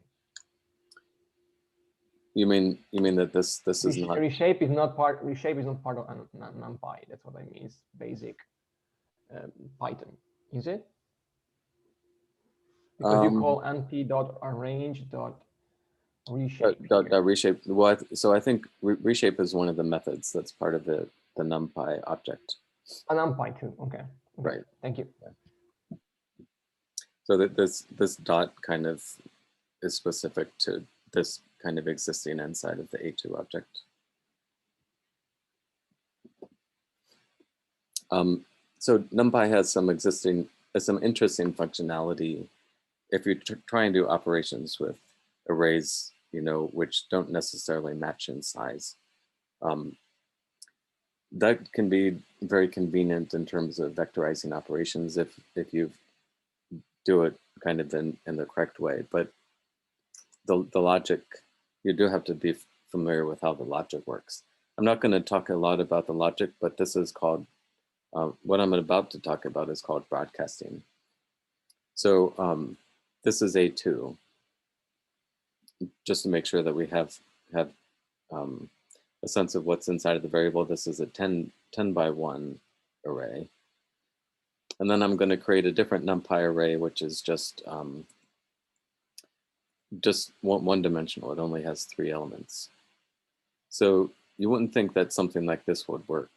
Speaker 1: You mean that this is not
Speaker 5: reshape is not part of Numpy. That's what I mean. It's basic Python, is it? Because you call np.arrange.reshape.
Speaker 1: reshape. Well, so I think reshape is one of the methods that's part of the NumPy object.
Speaker 5: A NumPy too. Okay.
Speaker 1: Right.
Speaker 5: Thank you.
Speaker 1: So that this dot kind of is specific to this kind of existing inside of the A2 object. So NumPy has some interesting functionality if you try and do operations with arrays, which don't necessarily match in size. That can be very convenient in terms of vectorizing operations if you do it kind of in the correct way. But the logic, you do have to be familiar with how the logic works. I'm not going to talk a lot about the logic, but this is called, what I'm about to talk about is called broadcasting. So this is A2, just to make sure that we have a sense of what's inside of the variable. This is a 10 by 1 array. And then I'm going to create a different NumPy array, which is just one-dimensional. It only has 3 elements. So you wouldn't think that something like this would work,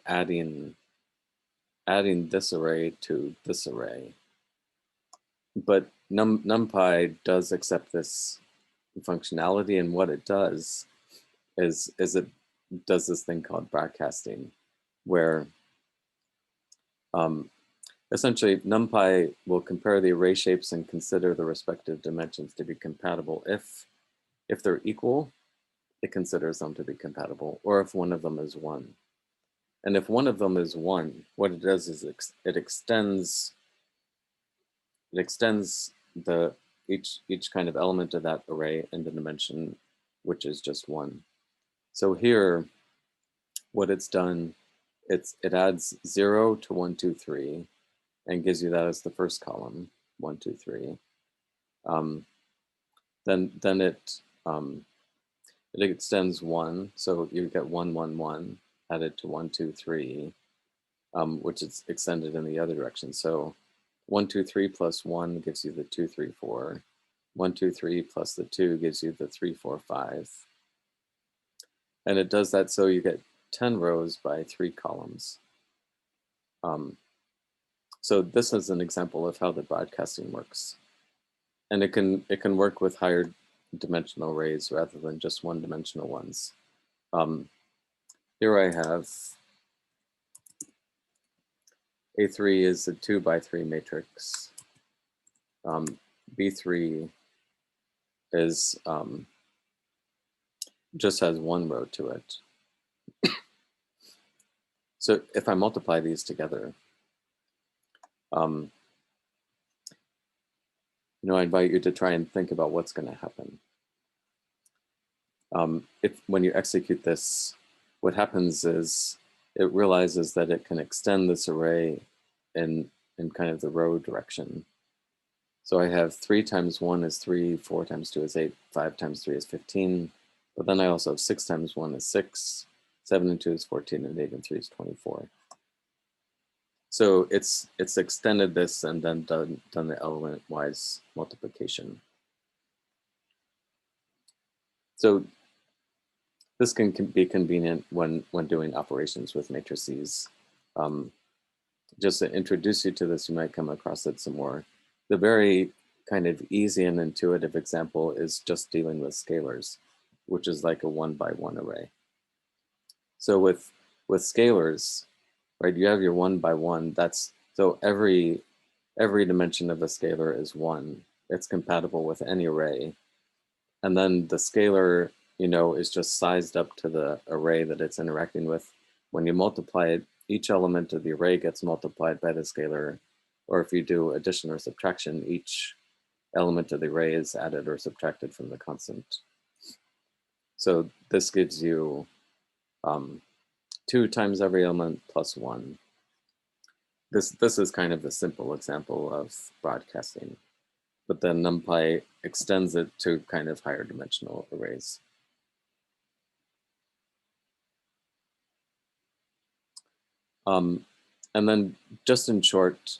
Speaker 1: adding this array to this array. But NumPy does accept this functionality, and what it does is it does this thing called broadcasting, where essentially NumPy will compare the array shapes and consider the respective dimensions to be compatible. If they're equal, it considers them to be compatible, or if one of them is 1. And if one of them is 1, what it does is it extends each kind of element of that array in the dimension, which is just 1. So here, what it's done, it adds 0 to 1, 2, 3, and gives you that as the first column, 1, 2, 3. Then it extends 1, so you get 1, 1, 1 added to 1, 2, 3, which is extended in the other direction. So 1, 2, 3 plus 1 gives you the 2, 3, 4. 1, 2, 3 plus the 2 gives you the 3, 4, 5. And it does that so you get 10 rows by 3 columns. So this is an example of how the broadcasting works. And it can work with higher dimensional arrays rather than just 1-dimensional ones. Here I have A3 is a 2 by 3 matrix. B3 is just has 1 row to it. So if I multiply these together, I invite you to try and think about what's going to happen. When you execute this, what happens is it realizes that it can extend this array in kind of the row direction. So I have 3 times 1 is 3, 4 times 2 is 8, 5 times 3 is 15. But then I also have 6 times 1 is 6, 7 and 2 is 14, and 8 and 3 is 24. So it's extended this and then done the element-wise multiplication. So this can be convenient when doing operations with matrices. Just to introduce you to this, you might come across it some more. The very kind of easy and intuitive example is just dealing with scalars, which is like a 1 by 1 array. So with scalars, right, you have your 1 by 1. So every dimension of a scalar is 1. It's compatible with any array. And then the scalar is just sized up to the array that it's interacting with. When you multiply it, each element of the array gets multiplied by the scalar, or if you do addition or subtraction, each element of the array is added or subtracted from the constant. So this gives you 2 times every element plus 1. This is kind of a simple example of broadcasting, but then Numpy extends it to kind of higher dimensional arrays. And then just in short,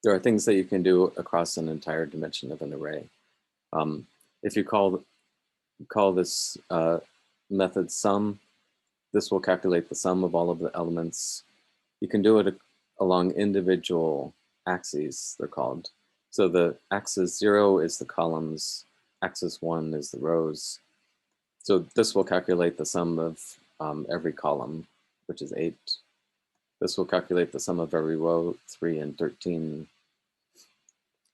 Speaker 1: there are things that you can do across an entire dimension of an array. If you call this method sum, this will calculate the sum of all of the elements. You can do it along individual axes, they're called. So the axis 0 is the columns, axis 1 is the rows. So this will calculate the sum of every column, which is 8. This will calculate the sum of every row, 3 and 13.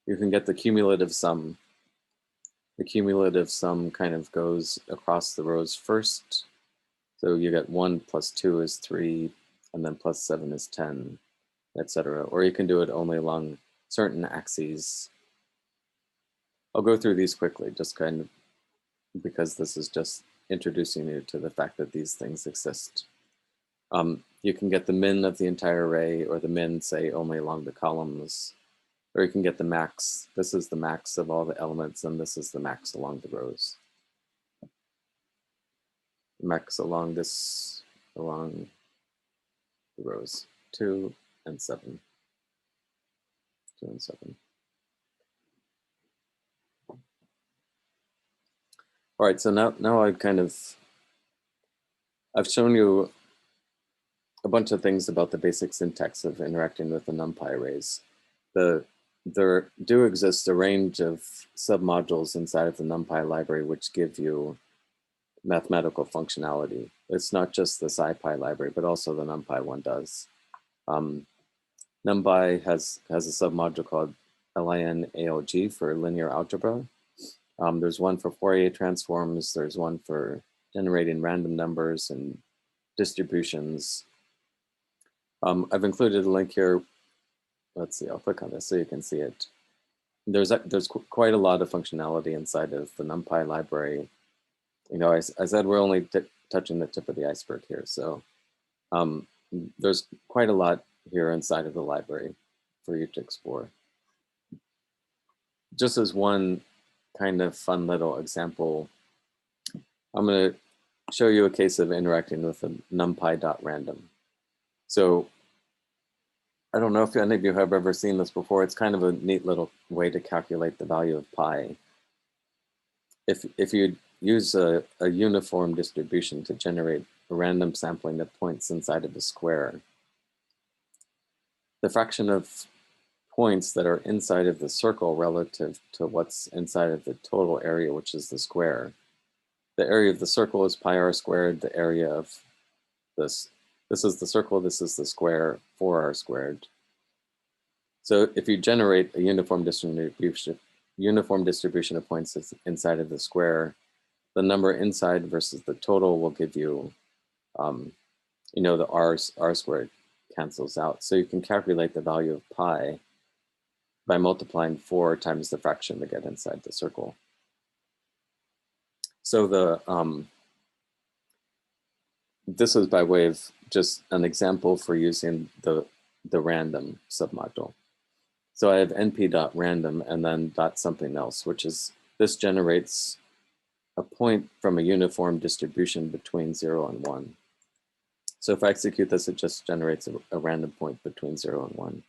Speaker 1: You can get the cumulative sum. The cumulative sum kind of goes across the rows first. So you get 1 plus 2 is 3, and then plus 7 is 10, etc. Or you can do it only along certain axes. I'll go through these quickly, just kind of because this is just introducing you to the fact that these things exist. You can get the min of the entire array, or the min, say, only along the columns, or you can get the max. This is the max of all the elements, and this is the max along the rows. Max along the rows, 2 and 7. 2 and 7. All right, so now I've shown you a bunch of things about the basic syntax of interacting with the Numpy arrays. There do exist a range of submodules inside of the Numpy library which give you mathematical functionality. It's not just the Scipy library, but also the Numpy one does. Numpy has a submodule called LIN-ALG for linear algebra. There's one for Fourier transforms. There's one for generating random numbers and distributions. I've included a link here. Let's see, I'll click on this so you can see it. There's quite a lot of functionality inside of the Numpy library. I said we're only touching the tip of the iceberg here. So there's quite a lot here inside of the library for you to explore. Just as one kind of fun little example, I'm going to show you a case of interacting with a numpy.random. So I don't know if any of you have ever seen this before. It's kind of a neat little way to calculate the value of pi. If you use a uniform distribution to generate a random sampling of points inside of a square, the fraction of points that are inside of the circle relative to what's inside of the total area, which is the square. The area of the circle is pi r squared. The area of this is the circle, this is the square, 4r squared. So if you generate a uniform distribution of points inside of the square, the number inside versus the total will give you, the r squared cancels out. So you can calculate the value of pi by multiplying 4 times the fraction to get inside the circle. So this is by way of just an example for using the random submodule. So I have np.random and then dot something else, which is, this generates a point from a uniform distribution between 0 and 1. So if I execute this, it just generates a random point between 0 and 1.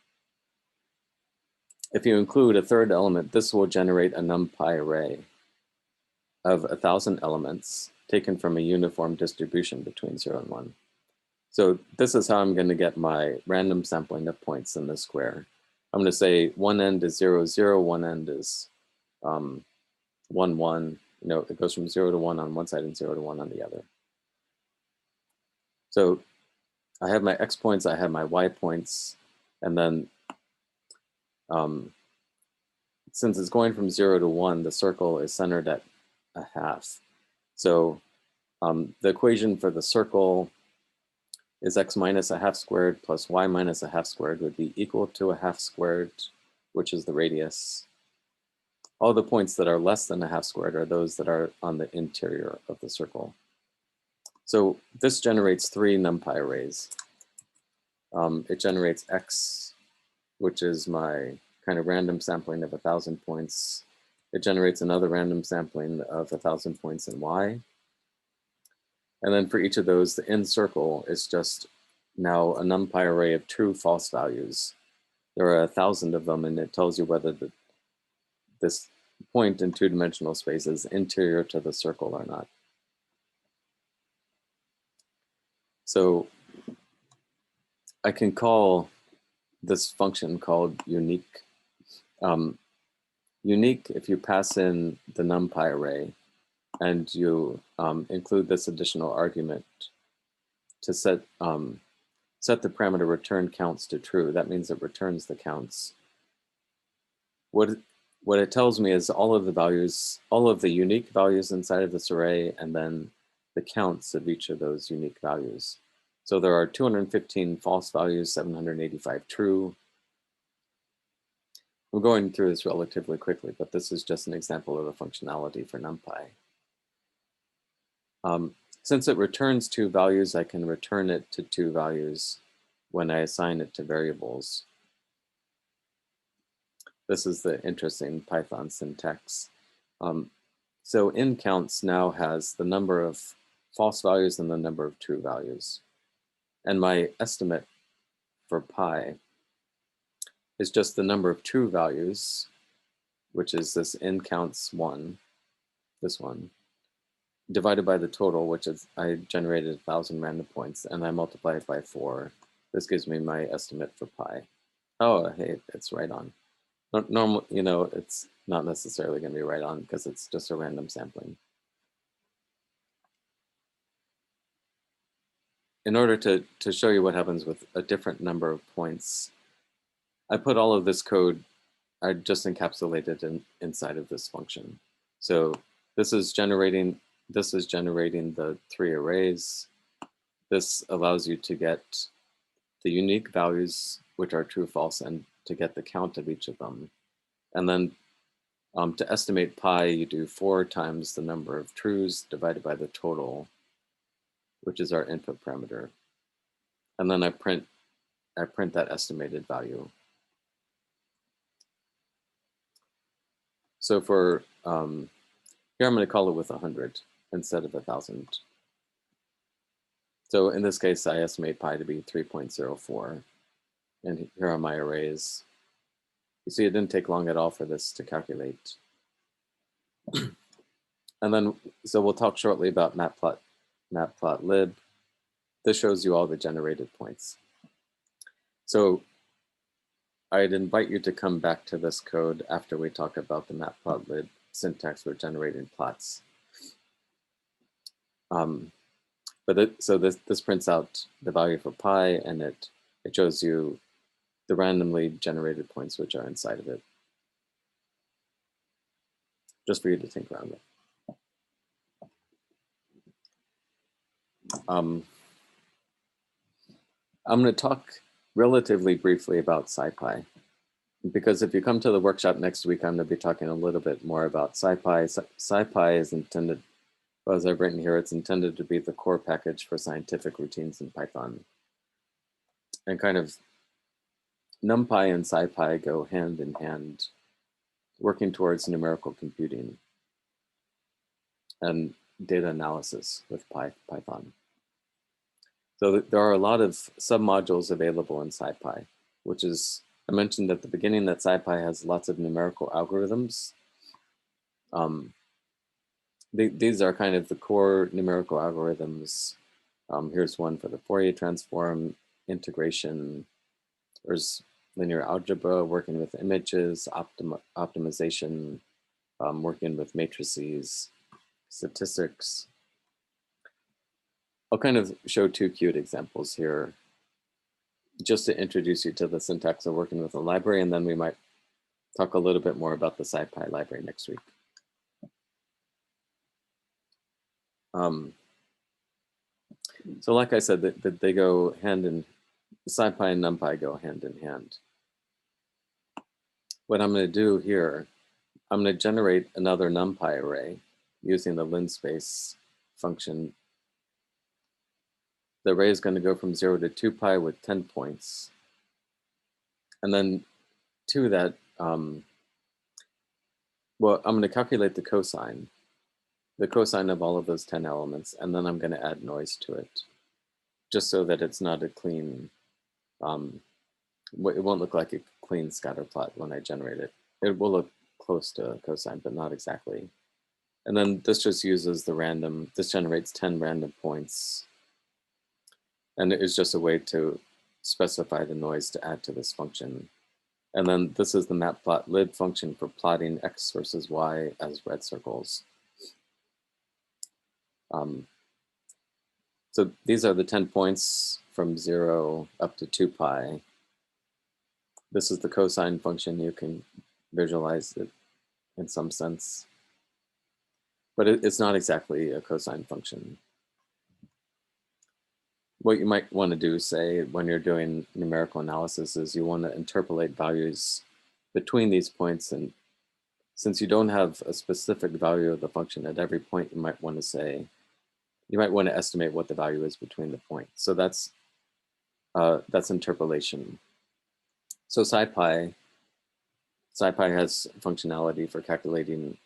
Speaker 1: If you include a third element, this will generate a Numpy array of 1,000 elements taken from a uniform distribution between 0 and 1. So this is how I'm going to get my random sampling of points in the square. I'm going to say one end is 0, 0, one end is 1, 1. It goes from 0 to 1 on one side and 0 to 1 on the other. So I have my x points, I have my y points, and then since it's going from 0 to 1, the circle is centered at a half. So the equation for the circle is x minus a half squared plus y minus a half squared would be equal to a half squared, which is the radius. All the points that are less than a half squared are those that are on the interior of the circle. So this generates 3 NumPy arrays. It generates x, which is my kind of random sampling of 1,000 points. It generates another random sampling of 1,000 points in y. And then for each of those, the in circle is just now a NumPy array of true false values. There are 1,000 of them, and it tells you whether this point in 2-dimensional space is interior to the circle or not. So I can call this function called unique. Unique if you pass in the NumPy array and you include this additional argument to set the parameter return counts to true. That means it returns the counts. What it tells me is all of the values, all of the unique values inside of this array, and then the counts of each of those unique values. So there are 215 false values, 785 true. I'm going through this relatively quickly, but this is just an example of the functionality for NumPy. Since it returns 2 values, I can return it to 2 values when I assign it to variables. This is the interesting Python syntax. So in counts now has the number of false values and the number of true values. And my estimate for pi is just the number of true values, which is this in counts 1, this one, divided by the total, which is I generated 1,000 random points, and I multiply it by 4. This gives me my estimate for pi. Oh, hey, it's right on. Normal, you know, it's not necessarily going to be right on because it's just a random sampling. In order to show you what happens with a different number of points, I put all of this code, I just encapsulated inside of this function. So this is generating the 3 arrays. This allows you to get the unique values, which are true, false, and to get the count of each of them. And then to estimate pi, you do 4 times the number of trues divided by the total, which is our input parameter. And then I print that estimated value. So for here, I'm going to call it with 100 instead of 1,000. So in this case, I estimate pi to be 3.04. And here are my arrays. You see, it didn't take long at all for this to calculate. And then, so we'll talk shortly about matplotlib. This shows you all the generated points. So I'd invite you to come back to this code after we talk about the matplotlib syntax for generating plots. So this prints out the value for pi, and it shows you the randomly generated points which are inside of it, just for you to think around with. I'm going to talk relatively briefly about Scipy, because if you come to the workshop next week, I'm going to be talking a little bit more about Scipy. Scipy is intended, well, as I've written here, it's intended to be the core package for scientific routines in Python. And kind of NumPy and Scipy go hand in hand, working towards numerical computing and data analysis with Python. So there are a lot of submodules available in Scipy, which is, I mentioned at the beginning that Scipy has lots of numerical algorithms. These are kind of the core numerical algorithms. Here's one for the Fourier transform, integration. There's linear algebra, working with images, optimization, working with matrices, statistics. I'll kind of show 2 cute examples here just to introduce you to the syntax of working with a library, and then we might talk a little bit more about the Scipy library next week. So like I said, that they go hand in, Scipy and Numpy go hand in hand. What I'm going to do here, I'm going to generate another Numpy array using the linspace function. The array is going to go from 0 to 2π with 10 points. And then to that, well, I'm going to calculate the cosine of all of those 10 elements, and then I'm going to add noise to it, just so that it's not a clean, it won't look like a clean scatter plot when I generate it. It will look close to cosine, but not exactly. And then this just uses the random, this generates 10 random points. And it is just a way to specify the noise to add to this function. And then this is the matplotlib function for plotting x versus y as red circles. So these are the 10 points from 0 up to 2π. This is the cosine function. You can visualize it in some sense. But it's not exactly a cosine function. What you might want to do, say, when you're doing numerical analysis is you want to interpolate values between these points. And since you don't have a specific value of the function at every point, you might want to say, you might want to estimate what the value is between the points. So that's interpolation. So Scipy has functionality for calculating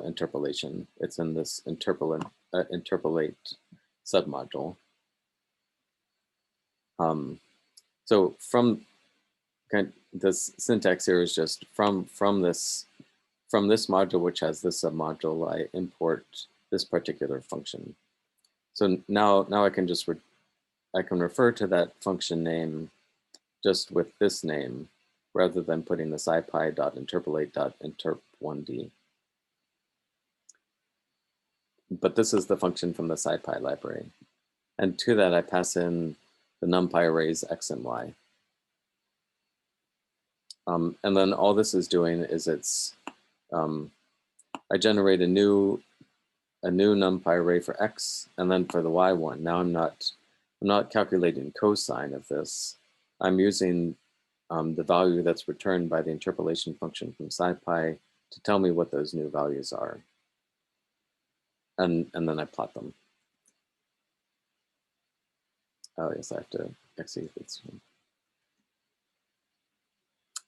Speaker 1: interpolation. It's in this interpolate submodule. So from this syntax here is just from this module, which has this submodule, I import this particular function. So now I can just I can refer to that function name just with this name rather than putting the scipy.interpolate.interp1d. But this is the function from the Scipy library. And to that, I pass in the Numpy arrays x and y. And then all this is doing is I generate a new Numpy array for x, and then for the y one. Now I'm not calculating cosine of this. I'm using the value that's returned by the interpolation function from Scipy to tell me what those new values are. And then I plot them. Oh yes, I have to execute this one.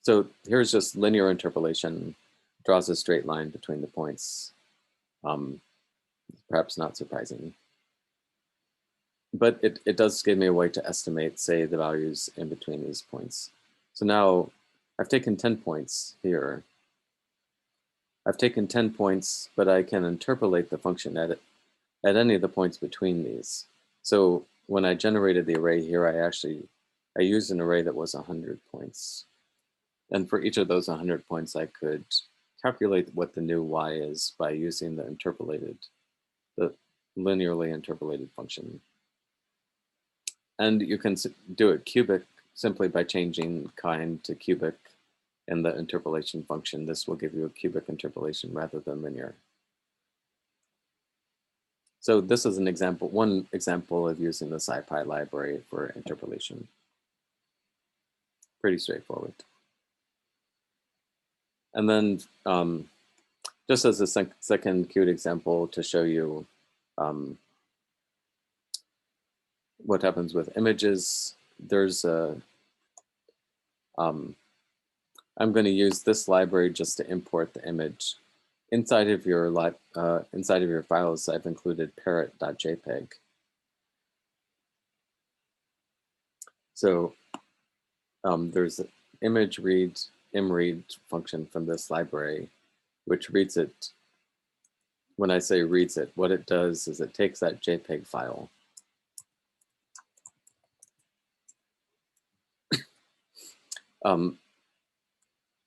Speaker 1: So here's just linear interpolation, draws a straight line between the points. Perhaps not surprising. But it does give me a way to estimate, say, the values in between these points. So now I've taken 10 points here. I've taken 10 points, but I can interpolate the function at any of the points between these. So when I generated the array here, I used an array that was 100 points. And for each of those 100 points, I could calculate what the new y is by using the linearly interpolated function. And you can do it cubic simply by changing kind to cubic in the interpolation function. This will give you a cubic interpolation rather than linear. So this is one example of using the Scipy library for interpolation. Pretty straightforward. And then just as a second cute example to show you what happens with images, there's I'm going to use this library just to import the image. Inside of your files, I've included parrot.jpg. So there's an image read imread function from this library, which reads it. When I say reads it, what it does is it takes that JPEG file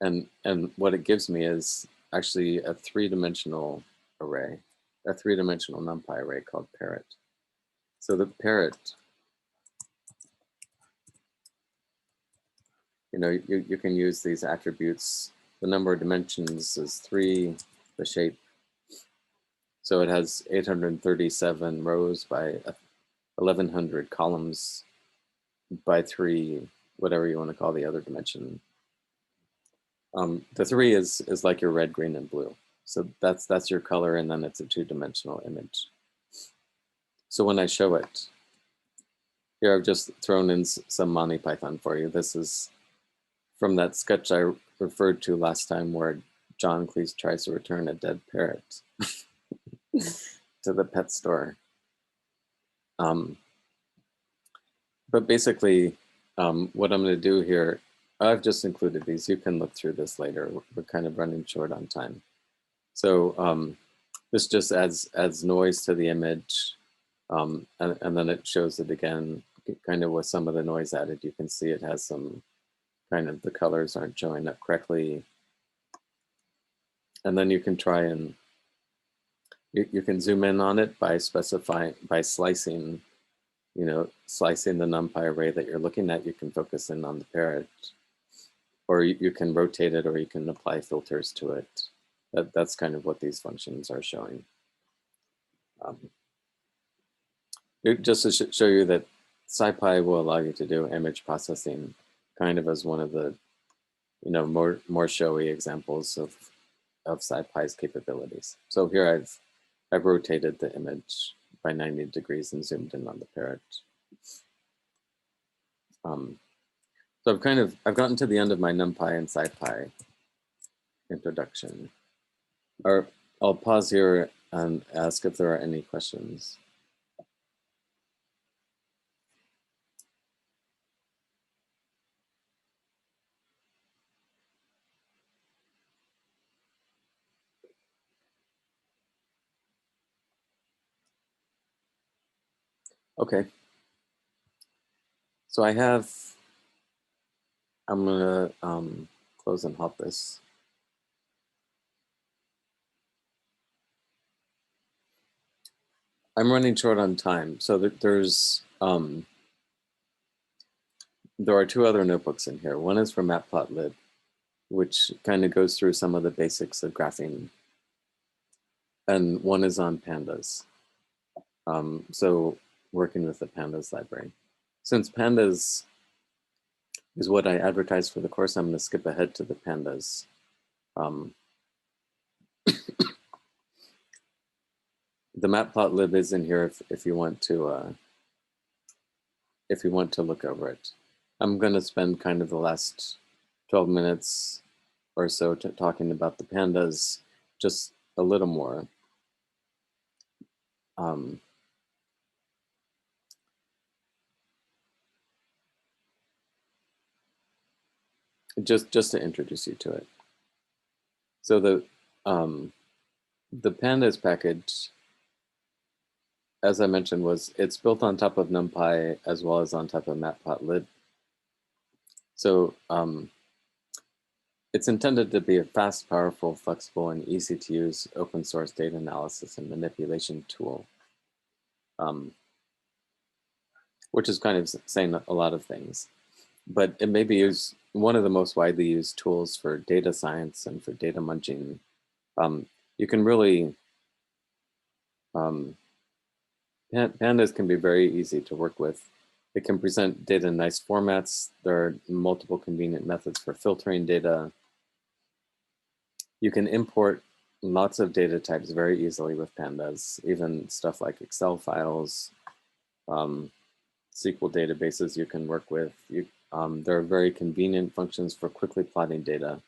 Speaker 1: and what it gives me is actually a three-dimensional array, a three-dimensional NumPy array called parrot. So the parrot, you can use these attributes. The number of dimensions is 3, the shape So it has 837 rows by 1100 columns by 3, whatever you want to call the other dimension. The 3 is like your red, green, and blue. So that's your color, and then it's a 2-dimensional image. So when I show it, here I've just thrown in some MontyPython for you. This is from that sketch I referred to last time where John Cleese tries to return a dead parrot to the pet store. But basically, what I'm going to do here, I've just included these. You can look through this later. We're kind of running short on time. So this just adds noise to the image, and then it shows it again, kind of with some of the noise added. You can see it has some kind of, the colors aren't showing up correctly. And then you can try and, you can zoom in on it by slicing, slicing the NumPy array that you're looking at. You can focus in on the parrot, or you can rotate it, or you can apply filters to it. That's kind of what these functions are showing. Just to show you that Scipy will allow you to do image processing kind of as one of the more showy examples of Scipy's capabilities. So here I've rotated the image by 90 degrees and zoomed in on the parrot. So I've gotten to the end of my NumPy and Scipy introduction. Or I'll pause here and ask if there are any questions. Okay. So I'm gonna close and halt this. I'm running short on time, so there are 2 other notebooks in here. One is for Matplotlib, which kind of goes through some of the basics of graphing, and one is on Pandas. So working with the Pandas library. Since Pandas is what I advertised for the course, I'm going to skip ahead to the Pandas. The Matplotlib is in here if you want to look over it. I'm going to spend kind of the last 12 minutes or so talking about the Pandas just a little more. Just to introduce you to it. So the Pandas package, as I mentioned, it's built on top of NumPy as well as on top of Matplotlib. So it's intended to be a fast, powerful, flexible, and easy to use open source data analysis and manipulation tool, which is kind of saying a lot of things. But it may be one of the most widely used tools for data science and for data munching. You can really, Pandas can be very easy to work with. It can present data in nice formats. There are multiple convenient methods for filtering data. You can import lots of data types very easily with Pandas, even stuff like Excel files, SQL databases you can work with. There are very convenient functions for quickly plotting data.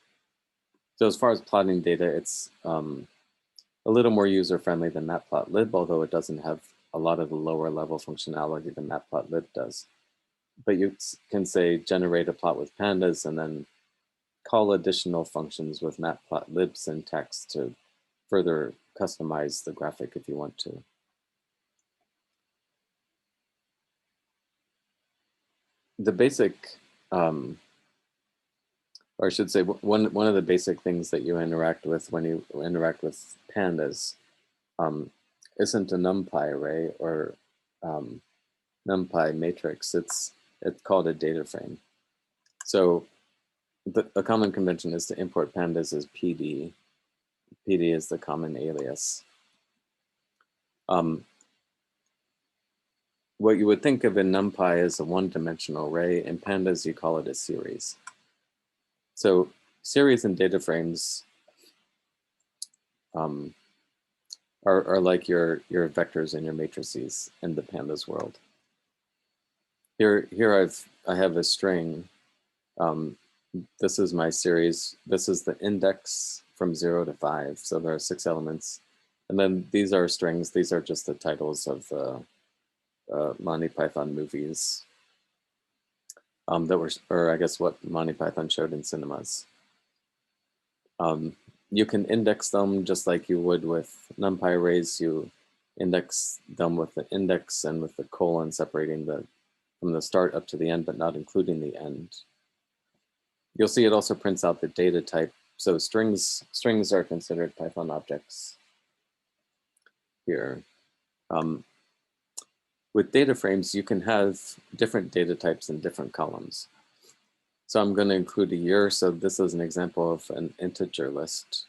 Speaker 1: So as far as plotting data, it's a little more user-friendly than Matplotlib, although it doesn't have a lot of the lower level functionality that Matplotlib does. But you can say, generate a plot with Pandas, and then call additional functions with Matplotlib syntax to further customize the graphic if you want to. The basic, or I should say, one of the basic things that you interact with when you interact with Pandas isn't a NumPy array or NumPy matrix. It's called a data frame. So a common convention is to import Pandas as PD. PD is the common alias. What you would think of in Numpy as a one-dimensional array. In Pandas, you call it a series. So series and data frames are like your vectors and your matrices in the Pandas world. Here I have a string. This is my series. This is the index from 0 to 5. So there are 6 elements. And then these are strings. These are just the titles of the Monty Python movies that were, or I guess what Monty Python showed in cinemas. You can index them just like you would with NumPy arrays. You index them with the index and with the colon separating from the start up to the end, but not including the end. You'll see it also prints out the data type. So strings are considered Python objects here. With data frames, you can have different data types in different columns. So I'm going to include a year. So this is an example of an integer list.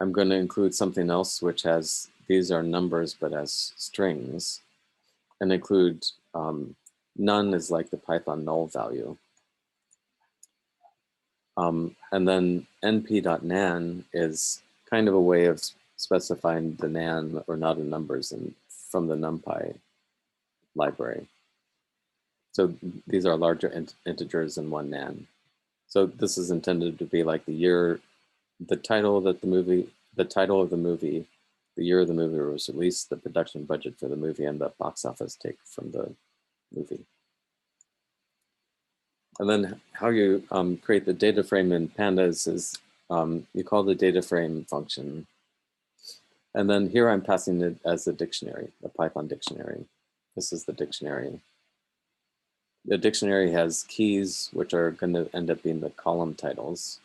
Speaker 1: I'm going to include something else which has, these are numbers, but as strings, and include none is like the Python null value. And then np.nan is kind of a way of specifying the nan or not in numbers from the NumPy library. So these are larger integers in one nan. So this is intended to be like the year, the title of the movie, the year of the movie was released, the production budget for the movie, and the box office take from the movie. And then how you create the data frame in Pandas is you call the data frame function. And then here I'm passing it as a dictionary, a Python dictionary. This is the dictionary. The dictionary has keys, which are going to end up being the column titles.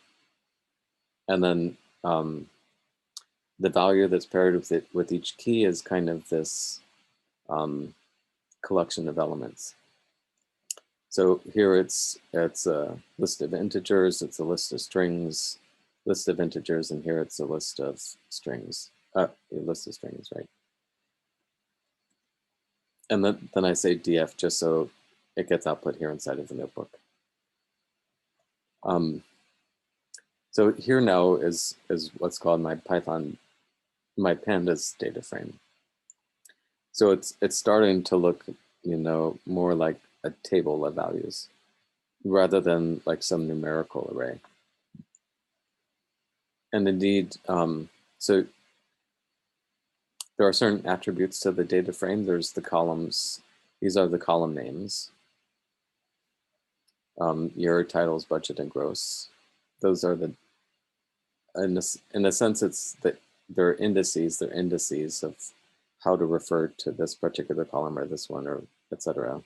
Speaker 1: And then the value that's paired with each key is kind of this collection of elements. So here it's a list of integers, it's a list of strings, list of integers, and here it's a list of strings, right? And then I say df just so it gets output here inside of the notebook. So here now is what's called my Pandas data frame. So it's starting to look, more like a table of values rather than like some numerical array. And indeed, so there are certain attributes to the data frame. There's the columns. These are the column names. Year, titles, budget, and gross. Those are the, in a sense, it's that they're indices of how to refer to this particular column or this one or etc.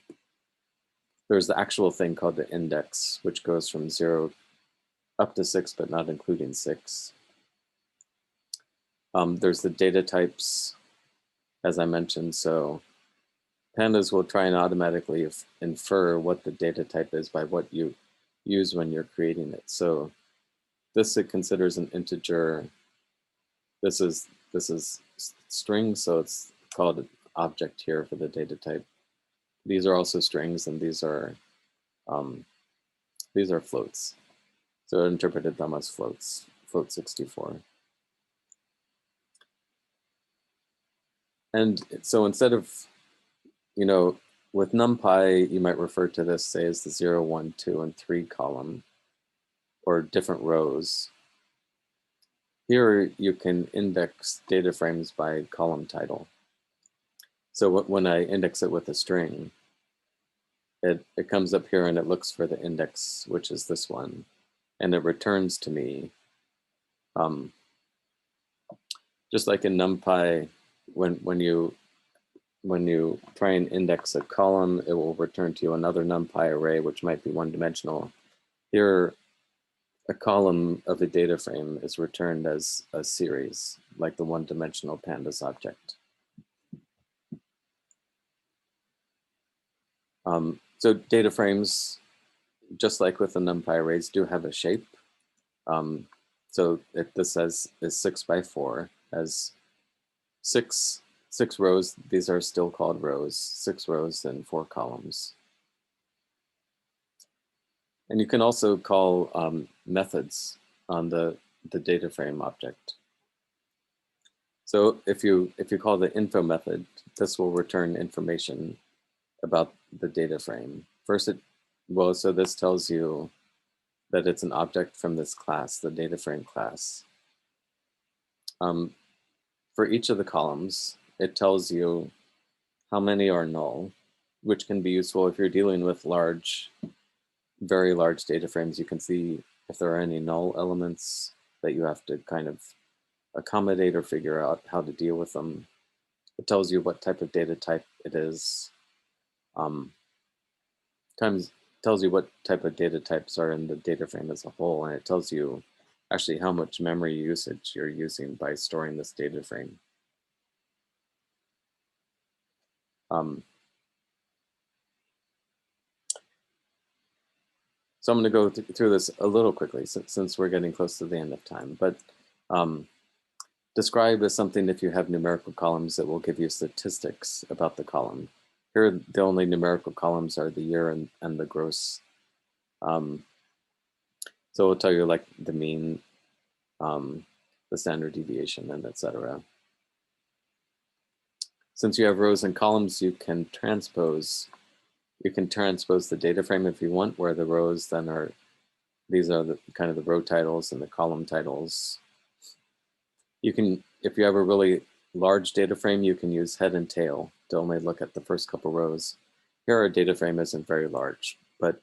Speaker 1: There's the actual thing called the index, which goes from 0 up to 6, but not including 6. There's the data types, as I mentioned. So Pandas will try and automatically infer what the data type is by what you use when you're creating it. So this it considers an integer. This is string, so it's called an object here for the data type. These are also strings, and these are floats. So it interpreted them as floats, float 64. And so instead of, with NumPy, you might refer to this, say, as the 0, 1, 2, and 3 column, or different rows. Here you can index data frames by column title. So when I index it with a string, it comes up here and it looks for the index, which is this one, and it returns to me. Just like in NumPy, when you try and index a column, it will return to you another NumPy array, which might be one-dimensional. Here, a column of a data frame is returned as a series, like the one-dimensional Pandas object. So data frames, just like with the NumPy arrays, do have a shape. So this is 6 by 4, has 6 6 rows, these are still called rows, 6 rows and 4 columns. And you can also call methods on the data frame object. So if you call the info method, this will return information about the data frame. First, so this tells you that it's an object from this class, the data frame class. For each of the columns, it tells you how many are null, which can be useful if you're dealing with very large data frames. You can see if there are any null elements that you have to kind of accommodate or figure out how to deal with them. It tells you what type of data type it is. Tells you what type of data types are in the data frame as a whole, and it tells you actually how much memory usage you're using by storing this data frame. So I'm going to go through this a little quickly since we're getting close to the end of time. But describe is something if you have numerical columns that will give you statistics about the column. Here, the only numerical columns are the year and the gross. So it'll tell you like the mean, the standard deviation, and etc. Since you have rows and columns, you can transpose the data frame if you want, where the rows then are, these are the kind of the row titles and the column titles. You can, if you have a really large data frame, you can use head and tail to only look at the first couple rows. Here our data frame isn't very large, but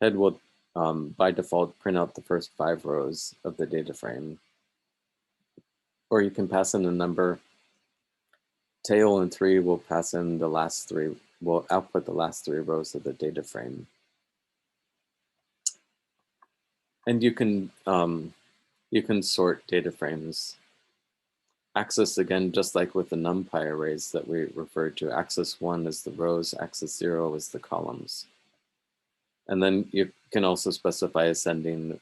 Speaker 1: head will by default print out the first 5 rows of the data frame. Or you can pass in a number. Tail and 3 will pass in the last 3, will output the last 3 rows of the data frame. And you can sort data frames. Axis, again, just like with the Numpy arrays that we referred to, axis 1 is the rows, axis 0 is the columns. And then you can also specify ascending.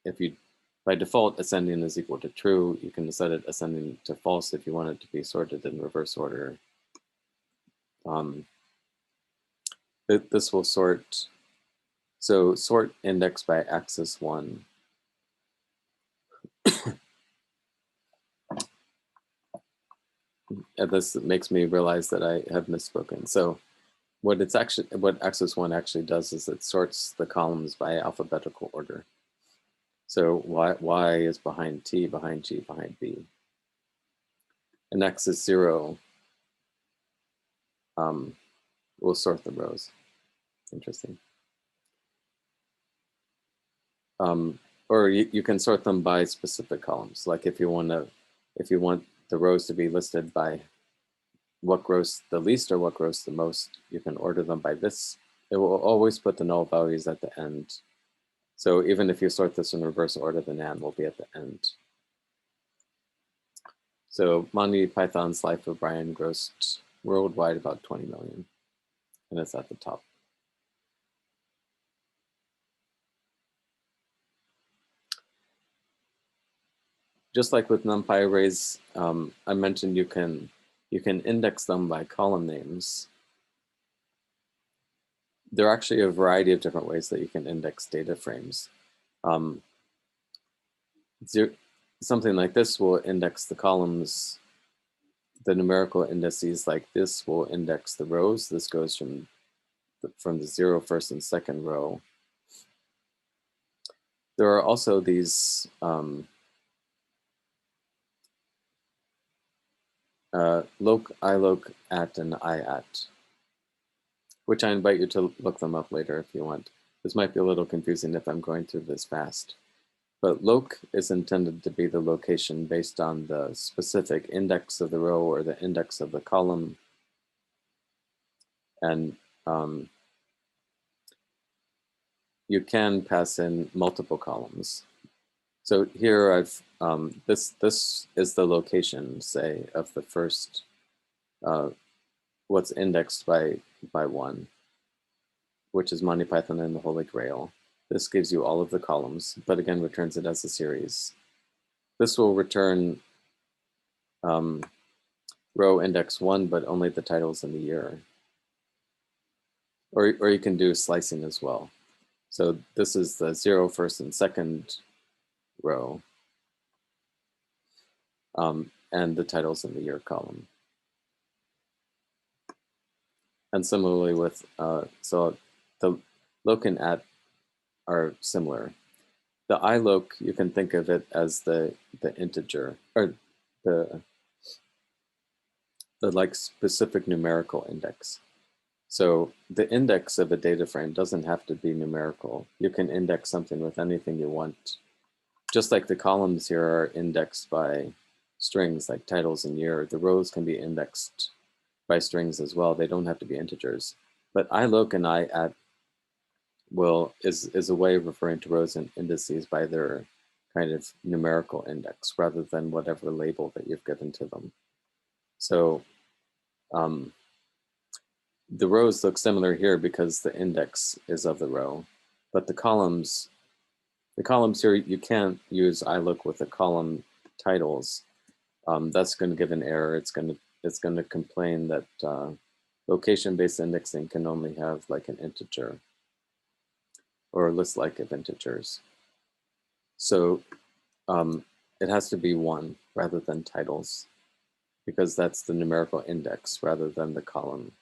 Speaker 1: If you, by default, ascending is equal to true. You can set it ascending to false if you want it to be sorted in reverse order. This will sort, so sort index by axis 1. And this makes me realize that I have misspoken. So what axis 1 actually does is it sorts the columns by alphabetical order. So Y is behind T, behind G, behind B. And axis 0 will sort the rows. Interesting. Or you can sort them by specific columns. Like if you want the rows to be listed by what grows the least or what grows the most, you can order them by this. It will always put the null values at the end. So even if you sort this in reverse order, the NaN will be at the end. So Monty Python's Life of Brian grossed worldwide about 20 million, and it's at the top. Just like with NumPy arrays, I mentioned you can index them by column names. There are actually a variety of different ways that you can index data frames. Something like this will index the columns. The numerical indices like this will index the rows. This goes from the 0, first, and second row. There are also these loc, iloc, at, and iat, which I invite you to look them up later if you want. This might be a little confusing if I'm going through this fast. But loc is intended to be the location based on the specific index of the row or the index of the column. And you can pass in multiple columns. So here I've, this is the location, say, of the first, what's indexed by 1, which is Monty Python and the Holy Grail. This gives you all of the columns, but again, returns it as a series. This will return the row index 1, but only the titles in the year. Or you can do slicing as well. So this is the 0, first, and second row, and the titles in the year column. And similarly with, so the loc and at are similar. The iloc, you can think of it as the integer, or the like specific numerical index. So the index of a data frame doesn't have to be numerical. You can index something with anything you want. Just like the columns here are indexed by strings like titles and year, the rows can be indexed by strings as well. They don't have to be integers. But iloc and iat is a way of referring to rows and indices by their kind of numerical index rather than whatever label that you've given to them. So the rows look similar here because the index is of the row, but the columns here, you can't use iloc with the column titles. That's going to give an error. It's going to complain that location-based indexing can only have like an integer or a list like of integers. So it has to be 1 rather than titles, because that's the numerical index rather than the column,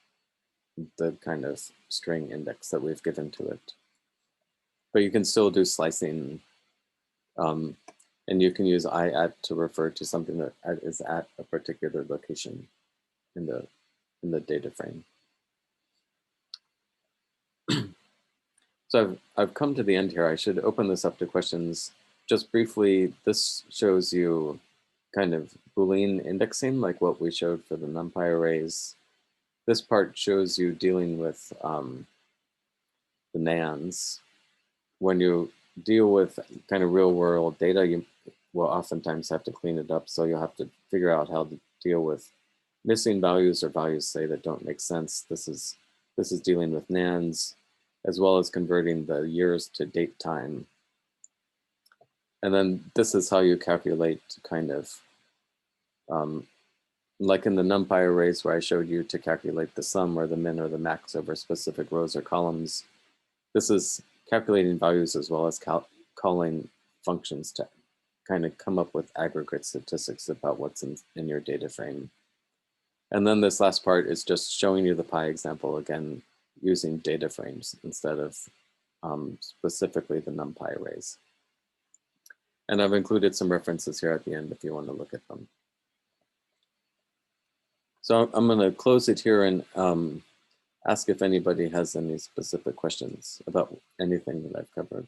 Speaker 1: the kind of string index that we've given to it. But you can still do slicing, and you can use iat to refer to something that is at a particular location in the data frame. So I've come to the end here. I should open this up to questions. Just briefly, this shows you kind of Boolean indexing, like what we showed for the Numpy arrays. This part shows you dealing with the nans. When you deal with kind of real world data, you will oftentimes have to clean it up. So you'll have to figure out how to deal with missing values or values, say, that don't make sense. This is dealing with nans, as well as converting the years to date time. And then this is how you calculate kind of, like in the Numpy arrays where I showed you to calculate the sum or the min or the max over specific rows or columns. This is calculating values as well as calling functions to kind of come up with aggregate statistics about what's in your data frame. And then this last part is just showing you the pie example again, using data frames instead of specifically the Numpy arrays. And I've included some references here at the end if you want to look at them. So I'm going to close it here and ask if anybody has any specific questions about anything that I've covered.